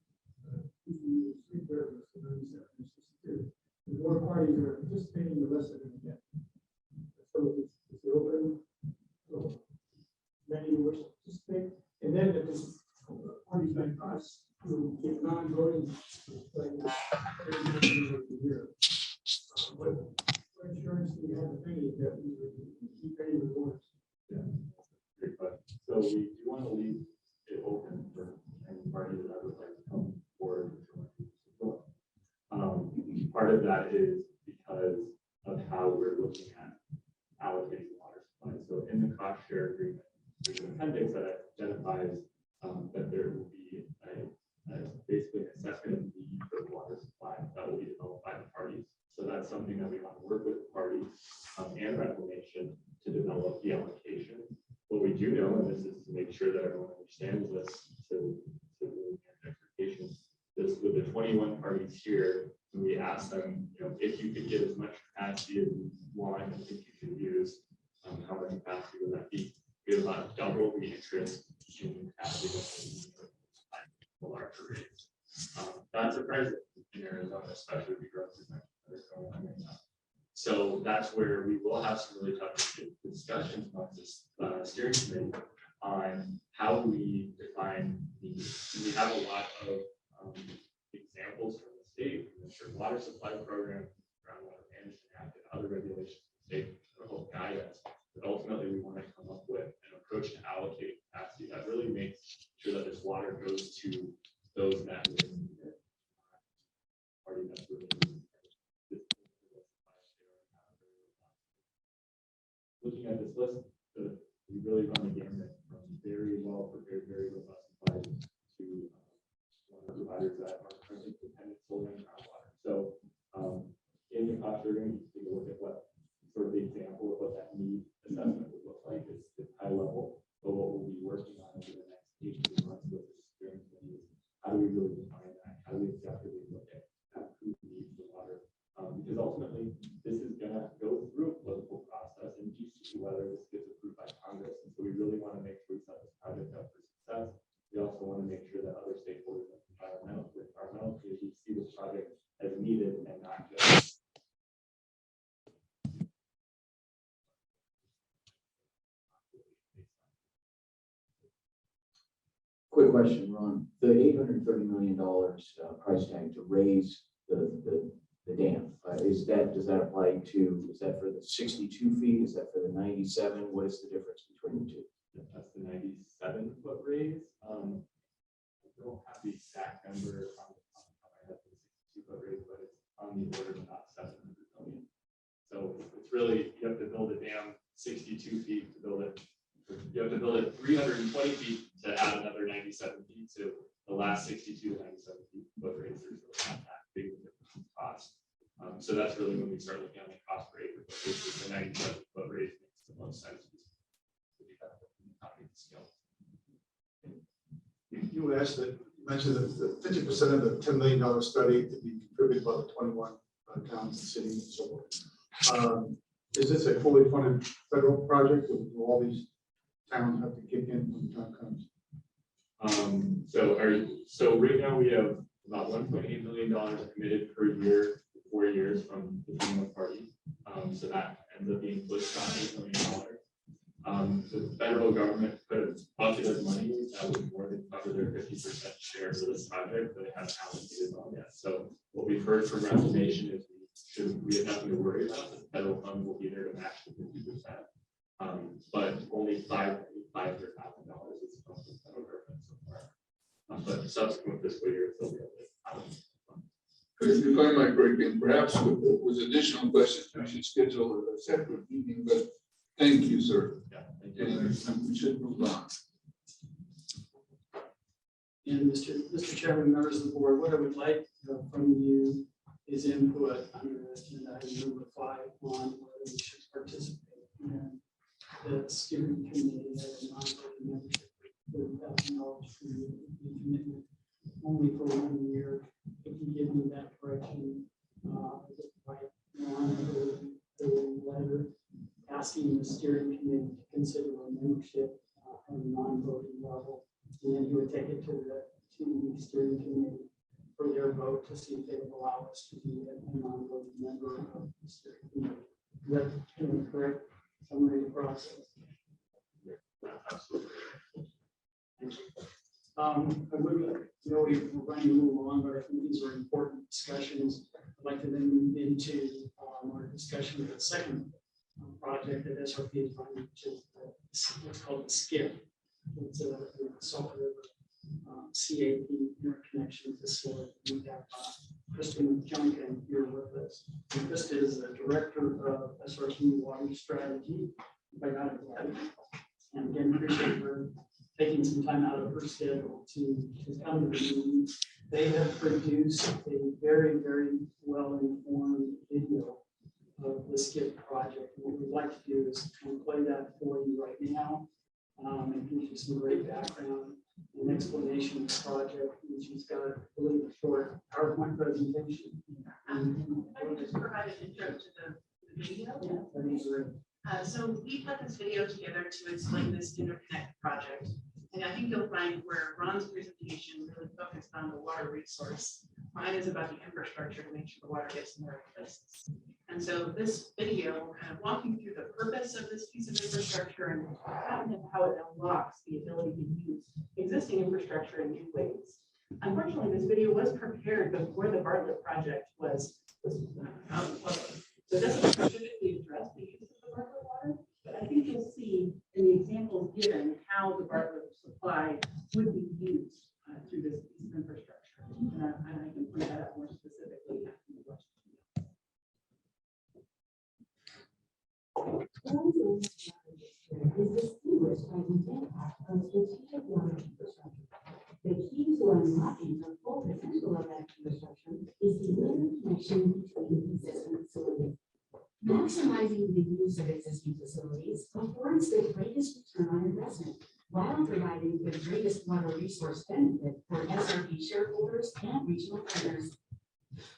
3 rivers, 97, 62. The more parties that are participating, the less they're going to get. So it's open. So many wish to participate, and then if there's parties like us who get non-voting, like year, what insurance do we have, if any, that we keep any rewards? Yeah, great question. So we do want to leave it open for any party that would like to come forward. Part of that is because of how we're looking at allocating water supply. So in the cost share agreement, there's an appendix that identifies that there will be basically an assessment of need for water supply that will be developed by the parties. So that's something that we want to work with the parties and Reclamation to develop the allocation. What we do know, and this is to make sure that everyone understands this, with that fee. We have about double the interest in having a larger rates. That's surprising in Arizona, especially with the growth that are going on right now. So that's where we will have some really tough discussions about this steering committee on how we define needs. We have a lot of examples from the state, from the water supply program, groundwater management act, and other regulations in the state that help guide us. But ultimately, we want to come up with an approach to allocate capacity that really makes sure that this water goes to those that really need it. Party that's really looking at this list, we really run the gamut from very well prepared, very robust suppliers to water providers that are currently dependent solely on groundwater. So in the cost, we're going to take a look at what sort of the example of what that need assessment would look like. It's high level, but what we'll be working on over the next 18 months with this experience is how do we really define that? How do we objectively look at who needs the water? Because ultimately, this is going to go through a political process and GC whether this gets approved by Congress. And so we really want to make sure we set this project up for success. We also want to make sure that other stakeholders like the environmental community see this project as needed and not just. Quick question, Ron. The $830 million price tag to raise the dam, does that apply to, is that for the 62 feet? Is that for the 97? What is the difference between the two? That's the 97-foot raise. I don't have the exact number on the top of my head for the 62-foot raise, but it's on the order of about 700 million. So it's really, you have to build a dam 62 feet to build it. You have to build it 320 feet to add another 97 feet to the last 62 to 97 feet. Foot raise, there's really not that big of a difference in cost. So that's really when we start looking at the cost per acre. But the 97-foot raise makes the most sense. You asked that, you mentioned that the 50% of the $10 million study to be contributed by the 21 towns and cities and so forth. Is this a fully funded federal project, or do all these towns have to kick in when the time comes? So right now we have about $1.8 million committed per year, 4 years from the 21 parties. So that ends up being close to $8 million. The federal government put a bucket of money that would more than cover their 50% share for this project, but they haven't allocated all yet. So what we've heard from reclamation is we have nothing to worry about. The federal funds will be there to match the 50%. But only $500,000 is from the federal government so far. But subsequent fiscal year, they'll be able to. If I might break in, perhaps with additional questions, we should schedule a separate meeting, but thank you, sir. Yeah, thank you. And we should move on. And Mr. Chairman, members of the board, what I would like from you is input under agenda item number 5 on whether we should participate in the steering committee as a non-voting membership. $30,000 for the commitment only for 1 year. If you give me that correction, a letter asking the steering committee to consider a membership at a non-voting level, and then you would take it to the steering committee for their vote to see if they would allow us to be a non-voting member of the steering committee. Is that a correct summary of the process? Absolutely. I would, we're going to move on, but I think these are important discussions. I'd like to then move into our discussion of the second project that SRP is running, which is what's called the SCIP. It's a Salt River CAP interconnection facility. We have Kristen Junkin here with us. And Kristen is the director of SRP Water Strategy. If I got it right. And again, appreciate her taking some time out of her schedule to come to the meeting. They have produced a very, very well-informed video of the SCIP project. And what we'd like to do is play that for you right now and give you some great background and explanation of the project. And she's got, I believe, a short PowerPoint presentation. I can just provide an intro to the video. Yeah, that is great. So we put this video together to explain this interconnect project. And I think you'll find where Ron's presentation really focused on the water resource. Mine is about the infrastructure to make sure the water gets in the right places. And so this video will kind of walk you through the purpose of this piece of infrastructure and how it unlocks the ability to use existing infrastructure in new ways. Unfortunately, this video was prepared before the Bartlett project was out in public. So it doesn't specifically address the use of the Bartlett water, but I think you'll see in the examples given how the Bartlett supply would be used through this piece of infrastructure. And I can point that out more specifically after the question. Is distinguished by the impact of strategic water infrastructure. The key to unlocking the full potential of that infrastructure is the interconnection between existing facilities. Maximizing the use of existing facilities affords the greatest return on investment while providing the greatest water resource benefit for SRP shareholders and regional partners.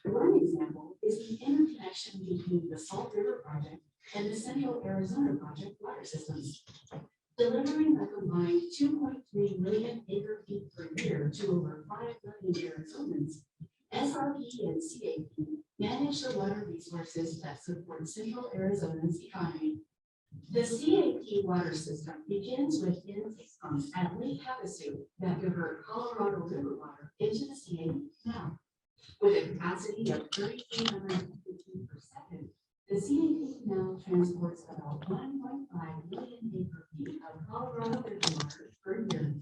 One example is the interconnection between the Salt River Project and the Central Arizona Project water systems, delivering a combined 2.3 million acre feet per year to over 5 million Arizonans. SRP and CAP manage the water resources that support Central Arizona's economy. The CAP water system begins with intake pumps at Lake Havasu that divert Colorado River water into the CAP canal. With a capacity of 3,850 per second, the CAP canal transports about 1.5 million acre feet of Colorado River water per year.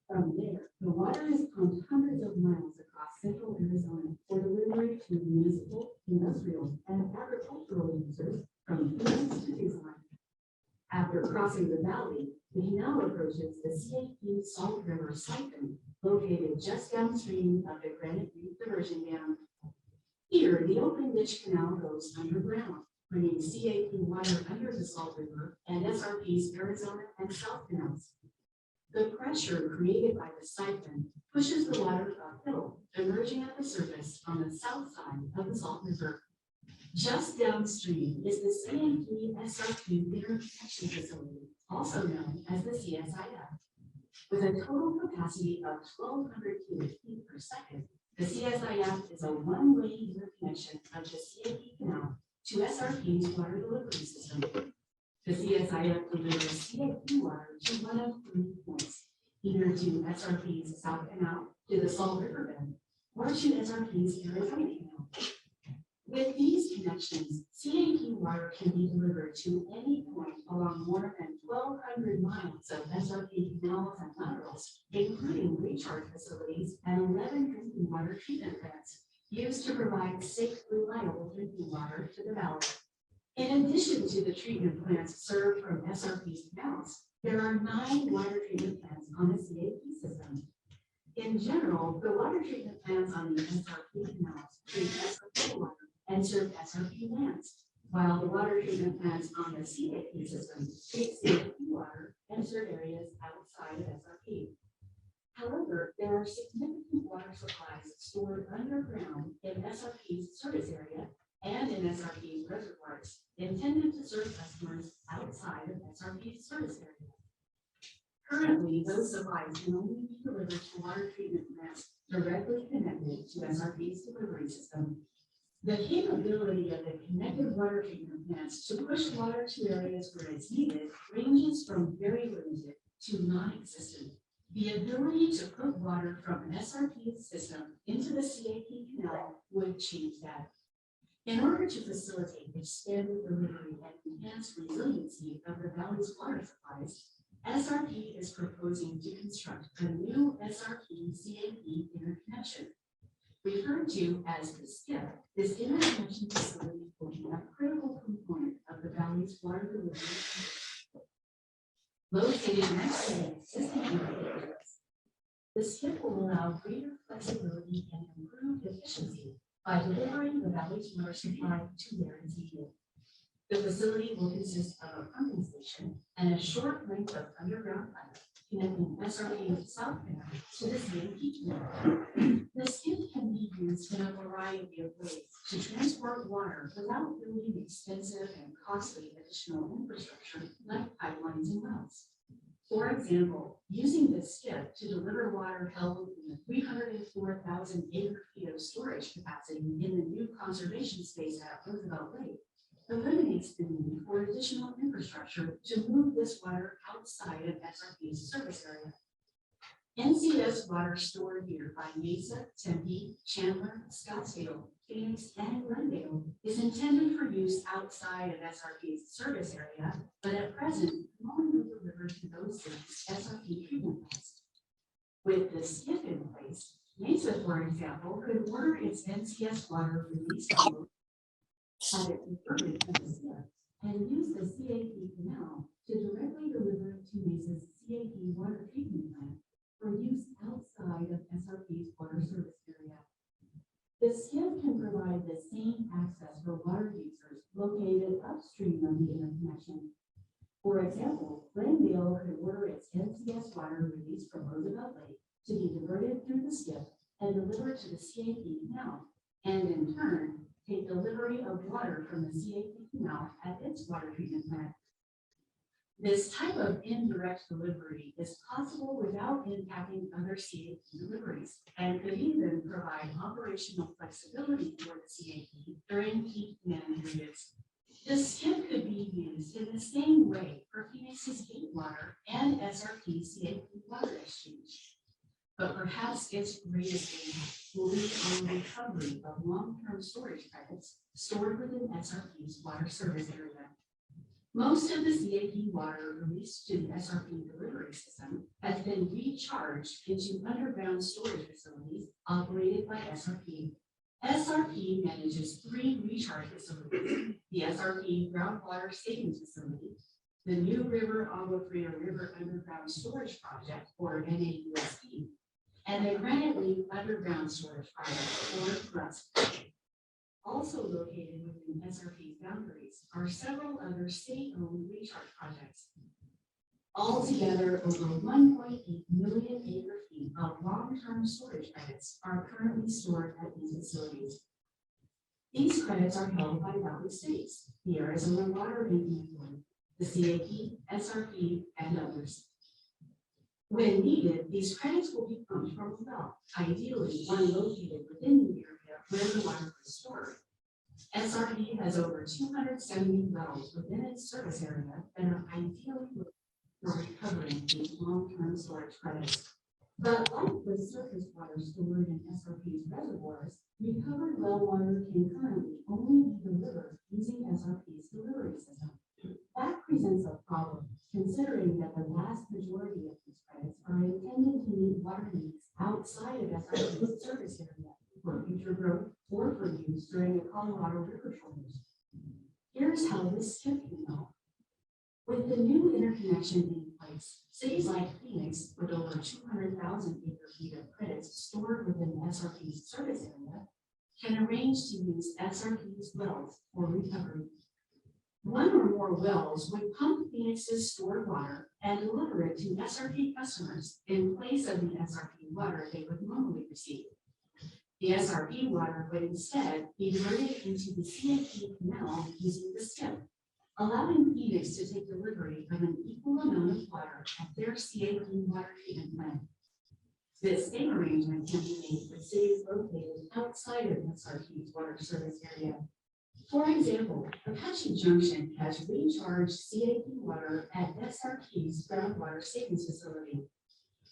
From there, the water is pumped hundreds of miles across Central Arizona for delivery to municipal, industrial, and agricultural users from Phoenix to Tucson. After crossing the valley, the canal approaches the CAP Salt River siphon, located just downstream of the Granite Reef Diversion Dam. Here, the open ditch canal goes underground, bringing CAP water under the Salt River and SRP's Arizona and South canals. The pressure created by the siphon pushes the water uphill, emerging at the surface on the south side of the Salt River. Just downstream is the CAP SRP interconnection facility, also known as the CSIF. With a total capacity of 1,200 cubic feet per second, the CSIF is a one-way interconnection of the CAP canal to SRP's water delivery system. The CSIF delivers CAP water to one of 3 points, either to SRP's South Canal, to the Salt River bed, or to SRP's Arizona Canal. With these connections, CAP water can be delivered to any point along more than 1,200 miles of SRP canals and laterals, including recharge facilities and 11 drinking water treatment plants used to provide safe, reliable drinking water to the valley. In addition to the treatment plants served from SRP's canals, there are 9 water treatment plants on the CAP system. In general, the water treatment plants on the SRP canals treat SRP water and serve SRP lands, while the water treatment plants on the CAP system treat CAP water and serve areas outside of SRP. However, there are significant water supplies stored underground in SRP's service area and in SRP's reservoirs, intended to serve customers outside of SRP's service area. Currently, those supplies can only be delivered to water treatment plants directly connected to SRP's delivery system. The capability of the connected water treatment plants to push water to areas where it's needed ranges from very limited to non-existent. The ability to put water from an SRP system into the CAP canal would change that. In order to facilitate expanded delivery and enhance resiliency of the valley's water supplies, SRP is proposing to construct a new SRP CAP interconnection. Referred to as the SKIP, this interconnection facility will be a critical component of the valley's water delivery. Located next to the existing infrastructure, the SKIP will allow greater flexibility and improved efficiency by delivering the valley's water supply to where it's needed. The facility will consist of a pumping station and a short length of underground pipe connecting SRP and South Bend to the CAP canal. The skip can be used in a variety of ways to transport water without building expensive and costly additional infrastructure like pipelines and wells. For example, using the skip to deliver water held in the 304,000 acre feet of storage capacity in the new conservation space at Roosevelt Lake eliminates the need for additional infrastructure to move this water outside of SRP's service area. NCS water stored here by Mesa, Tempe, Chandler, Scottsdale, Phoenix, and Glendale is intended for use outside of SRP's service area, but at present only delivered to those cities' SRP treatment plants. With the skip in place, Mesa, for example, could order its NCS water released from have it converted to the skip and use the CAP canal to directly deliver it to Mesa's CAP water treatment plant for use outside of SRP's water service area. The skip can provide the same access for water users located upstream of the interconnection. For example, Glendale could order its NCS water released from Roosevelt Lake to be diverted through the skip and delivered to the CAP canal, and in turn, take delivery of water from the CAP canal at its water treatment plant. This type of indirect delivery is possible without impacting other CAP deliveries and could even provide operational flexibility for the CAP during peak demand periods. The skip could be used in the same way for Phoenix's Gate Water and SRP CAP water exchange. But perhaps its greatest impact will be on the recovery of long-term storage credits stored within SRP's water service area. Most of the CAP water released to the SRP delivery system has been recharged into underground storage facilities operated by SRP. SRP manages 3 recharge facilities: the SRP Groundwater Savings Facility, the New River Agua Fria River Underground Storage Project, or NAUSP, and the Granite Leaf Underground Storage Project, or GRUSP. Also located within SRP's boundaries are several other state-owned recharge projects. Altogether, over 1.8 million acre feet of long-term storage credits are currently stored at these facilities. These credits are held by Valley States, the Arizona Water Management Board, the CAP, SRP, and others. When needed, these credits will be pumped from a well, ideally one located within the area where the water is stored. SRP has over 270 wells within its service area that are ideally for recovering these long-term storage credits. But like the surface water stored in SRP's reservoirs, recovered well water can currently only be delivered using SRP's delivery system. That presents a problem, considering that the vast majority of these credits are intended to meet water needs outside of SRP's service area for future growth or for use during the Colorado River shortage. Here's how this skip can help. With the new interconnection in place, cities like Phoenix, with over 200,000 acre feet of credits stored within SRP's service area, can arrange to use SRP's wells for recovery. One or more wells would pump Phoenix's stored water and deliver it to SRP customers in place of the SRP water they would normally receive. The SRP water would instead be diverted into the CAP canal using the skip, allowing Phoenix to take delivery of an equal amount of water at their CAP water treatment plant. This same arrangement can be made for cities located outside of SRP's water service area. For example, Apache Junction has recharged CAP water at SRP's Groundwater Savings Facility.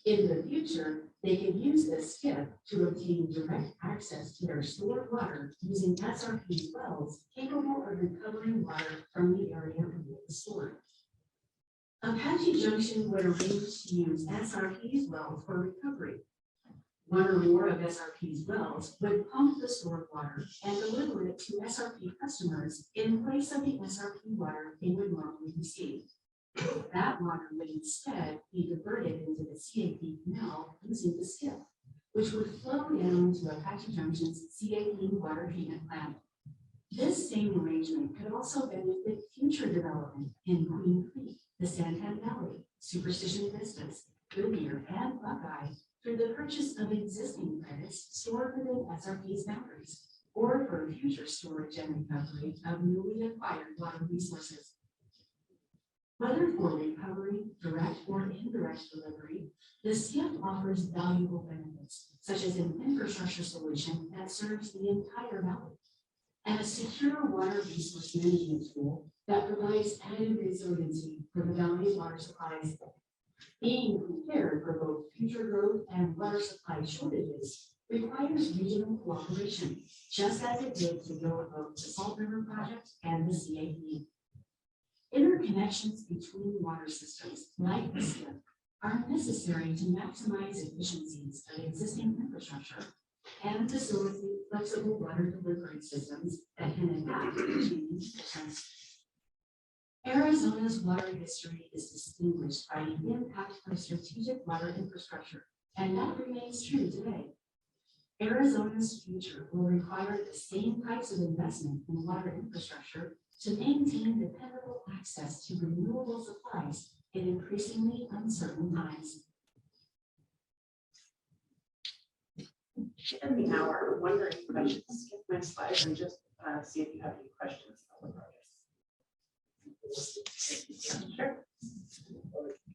In the future, they can use this skip to obtain direct access to their stored water using SRP's wells capable of recovering water from the area where it was stored. Apache Junction would arrange to use SRP's wells for recovery. One or more of SRP's wells would pump the stored water and deliver it to SRP customers in place of the SRP water they would normally receive. That water would instead be diverted into the CAP canal using the skip, which would flow down to Apache Junction's CAP water treatment plant. This same arrangement could also benefit future development in Queen Creek, the Santan Valley, Superstition Vistas, Goodyear, and Buckeye through the purchase of existing credits stored within SRP's boundaries, or for future storage and recovery of newly acquired water resources. Whether for recovery, direct or indirect delivery, the SCIF offers valuable benefits, such as an infrastructure solution that serves the entire valley, and a secure water resource management tool that provides added resiliency for the valley's water supplies. Being prepared for both future growth and water supply shortages requires regional cooperation, just as it did to build both the Salt River Project and the CAP. Interconnections between water systems, like the SCIF, are necessary to maximize efficiencies of existing infrastructure and facilitate flexible water delivery systems that can adapt to changing conditions. Arizona's water history is distinguished by the impact of strategic water infrastructure, and that remains true today. Arizona's future will require the same types of investment in water infrastructure to maintain dependable access to renewable supplies in increasingly uncertain times. Given the hour, wondering if I should skip my slides and just see if you have any questions about the project. Sure.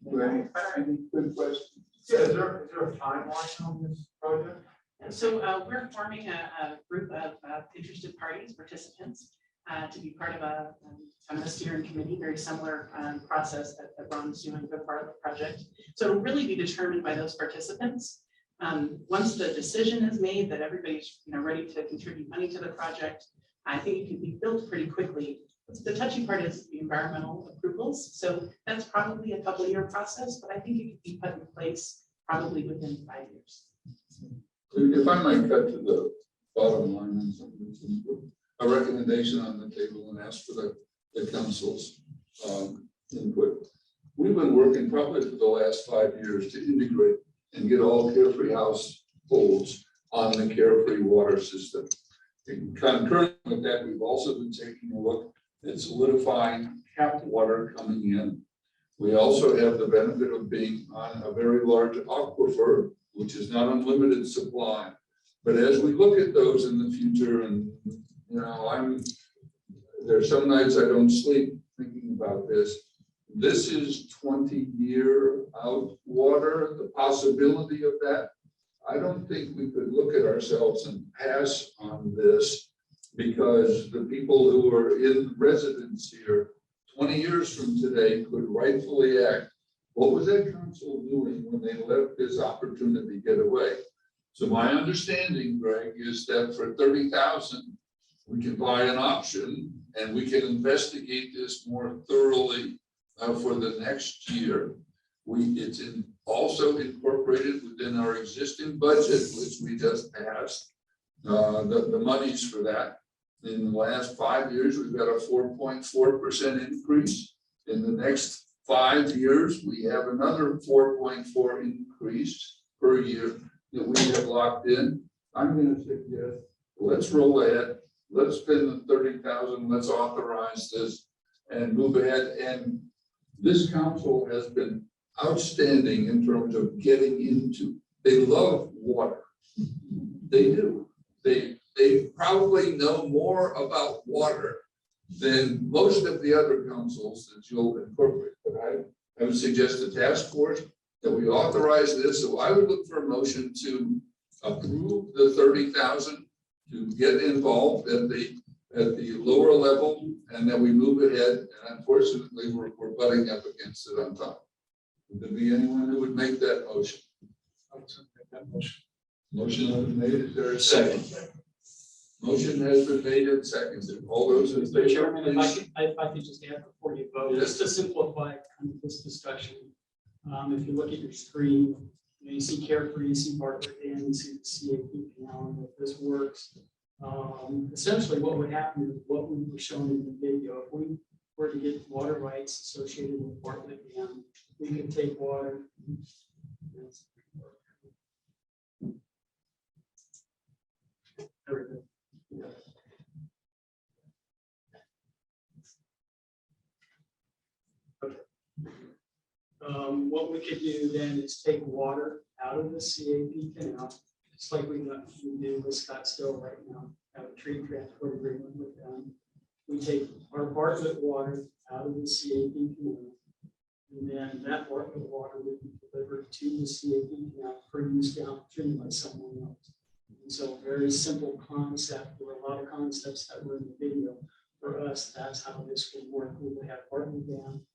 Right. Any good questions? Yeah, is there a timeline on this project? And so we're forming a group of interested parties, participants, to be part of a kind of a steering committee, very similar process that Ron's doing for part of the project. So it'll really be determined by those participants. Once the decision is made that everybody's ready to contribute money to the project, I think it can be built pretty quickly. The touchy part is the environmental approvals. So that's probably a couple-year process, but I think it could be put in place probably within 5 years. If I might cut to the bottom line on something, a recommendation on the table and ask for the council's input. We've been working probably for the last 5 years to integrate and get all Carefree households on the Carefree water system. And concurrent with that, we've also been taking a look at solidifying tap water coming in. We also have the benefit of being on a very large aquifer, which is not unlimited supply. But as we look at those in the future, and there's some nights I don't sleep thinking about this. This is 20-year out water, the possibility of that. I don't think we could look at ourselves and pass on this, because the people who are in residence here 20 years from today could rightfully act. What was that council doing when they let this opportunity get away? So my understanding, Greg, is that for 30,000, we can buy an option and we can investigate this more thoroughly for the next year. It's also incorporated within our existing budget, which we just passed. The monies for that. In the last 5 years, we've got a 4.4% increase. In the next 5 years, we have another 4.4 increase per year that we have locked in. I'm going to suggest, let's roll ahead. Let's spend the 30,000. Let's authorize this and move ahead. And this council has been outstanding in terms of getting into. They love water. They do. They probably know more about water than most of the other councils that you'll incorporate. But I would suggest a task force that we authorize this. So I would look for a motion to approve the 30,000 to get involved at the lower level, and then we move ahead. And unfortunately, we're butting up against it on top. Would there be anyone who would make that motion? Motion has been made. Is there a second? Motion has been made and seconded. All those in Mr. favor, Chairman, please. if I could just add before you vote, just to simplify kind of this discussion. If you look at your screen, you see Carefree, you see Bartlett Dam, you see the CAP now, and if this works. Essentially what would happen is what we were shown in the video. If we were to get water rights associated with Bartlett Dam, we could take water. There we go. What we could do then is take water out of the CAP canal, just like we do with Scottsdale right now, have a tree transport agreement with them. We take our Bartlett water out of the CAP canal, and then that Bartlett water would be delivered to the CAP canal for use downstream by someone else. And so very simple concept, there were a lot of concepts that were in the video. For us, that's how this would work. We would have Bartlett Dam,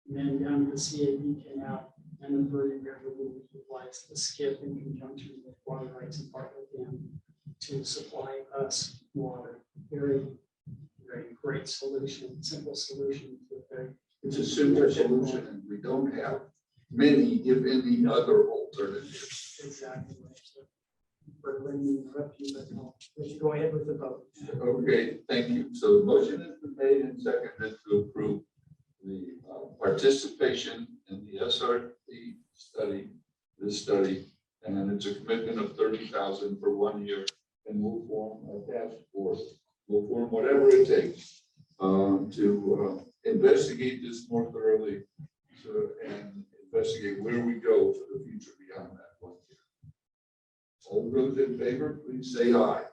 and then down to the CAP canal, and the Verde River will utilize the skip in conjunction with water rights and Bartlett Dam to supply us water. Very, very great solution, simple solution to a very. It's a simple solution, and we don't have many, if any, other alternatives. Exactly right. So, for letting me interrupt you, but no, we should go ahead with the vote. Okay, thank you. So the motion has been made and seconded to approve the participation in the SRP study, and then it's a commitment of 30,000 for 1 year, and we'll form a task force. We'll form whatever it takes to investigate this more thoroughly, and investigate where we go for the future beyond that 1 year. All those in favor, please say aye.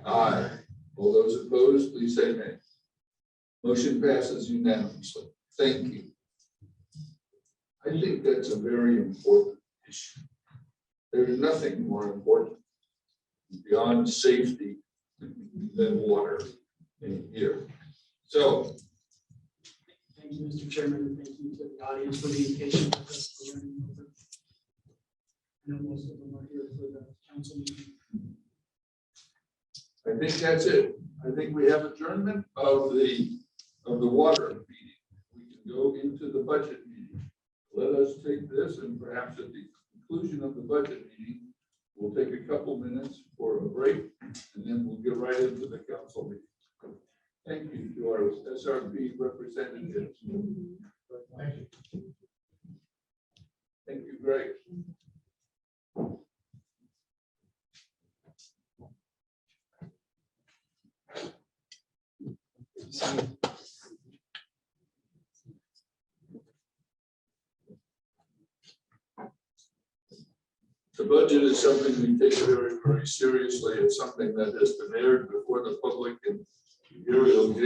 Aye. All those opposed, please say nay. Motion passes unanimously. Thank you. I think that's a very important issue. There's nothing more important beyond safety than water in here. So, Thank you, Mr. Chairman, and thank you to the audience for being patient with us for learning over. I know most of them are here for the council meeting. I think that's it. I think we have adjournment of the water meeting. We can go into the budget meeting. Let us take this, and perhaps at the conclusion of the budget meeting, we'll take a couple minutes for a break, and then we'll get right into the council meeting. Thank you to our SRP representatives. Thank you. Thank you, Greg. The budget is something we take very, very seriously. It's something that has been aired before the public, and Gary will get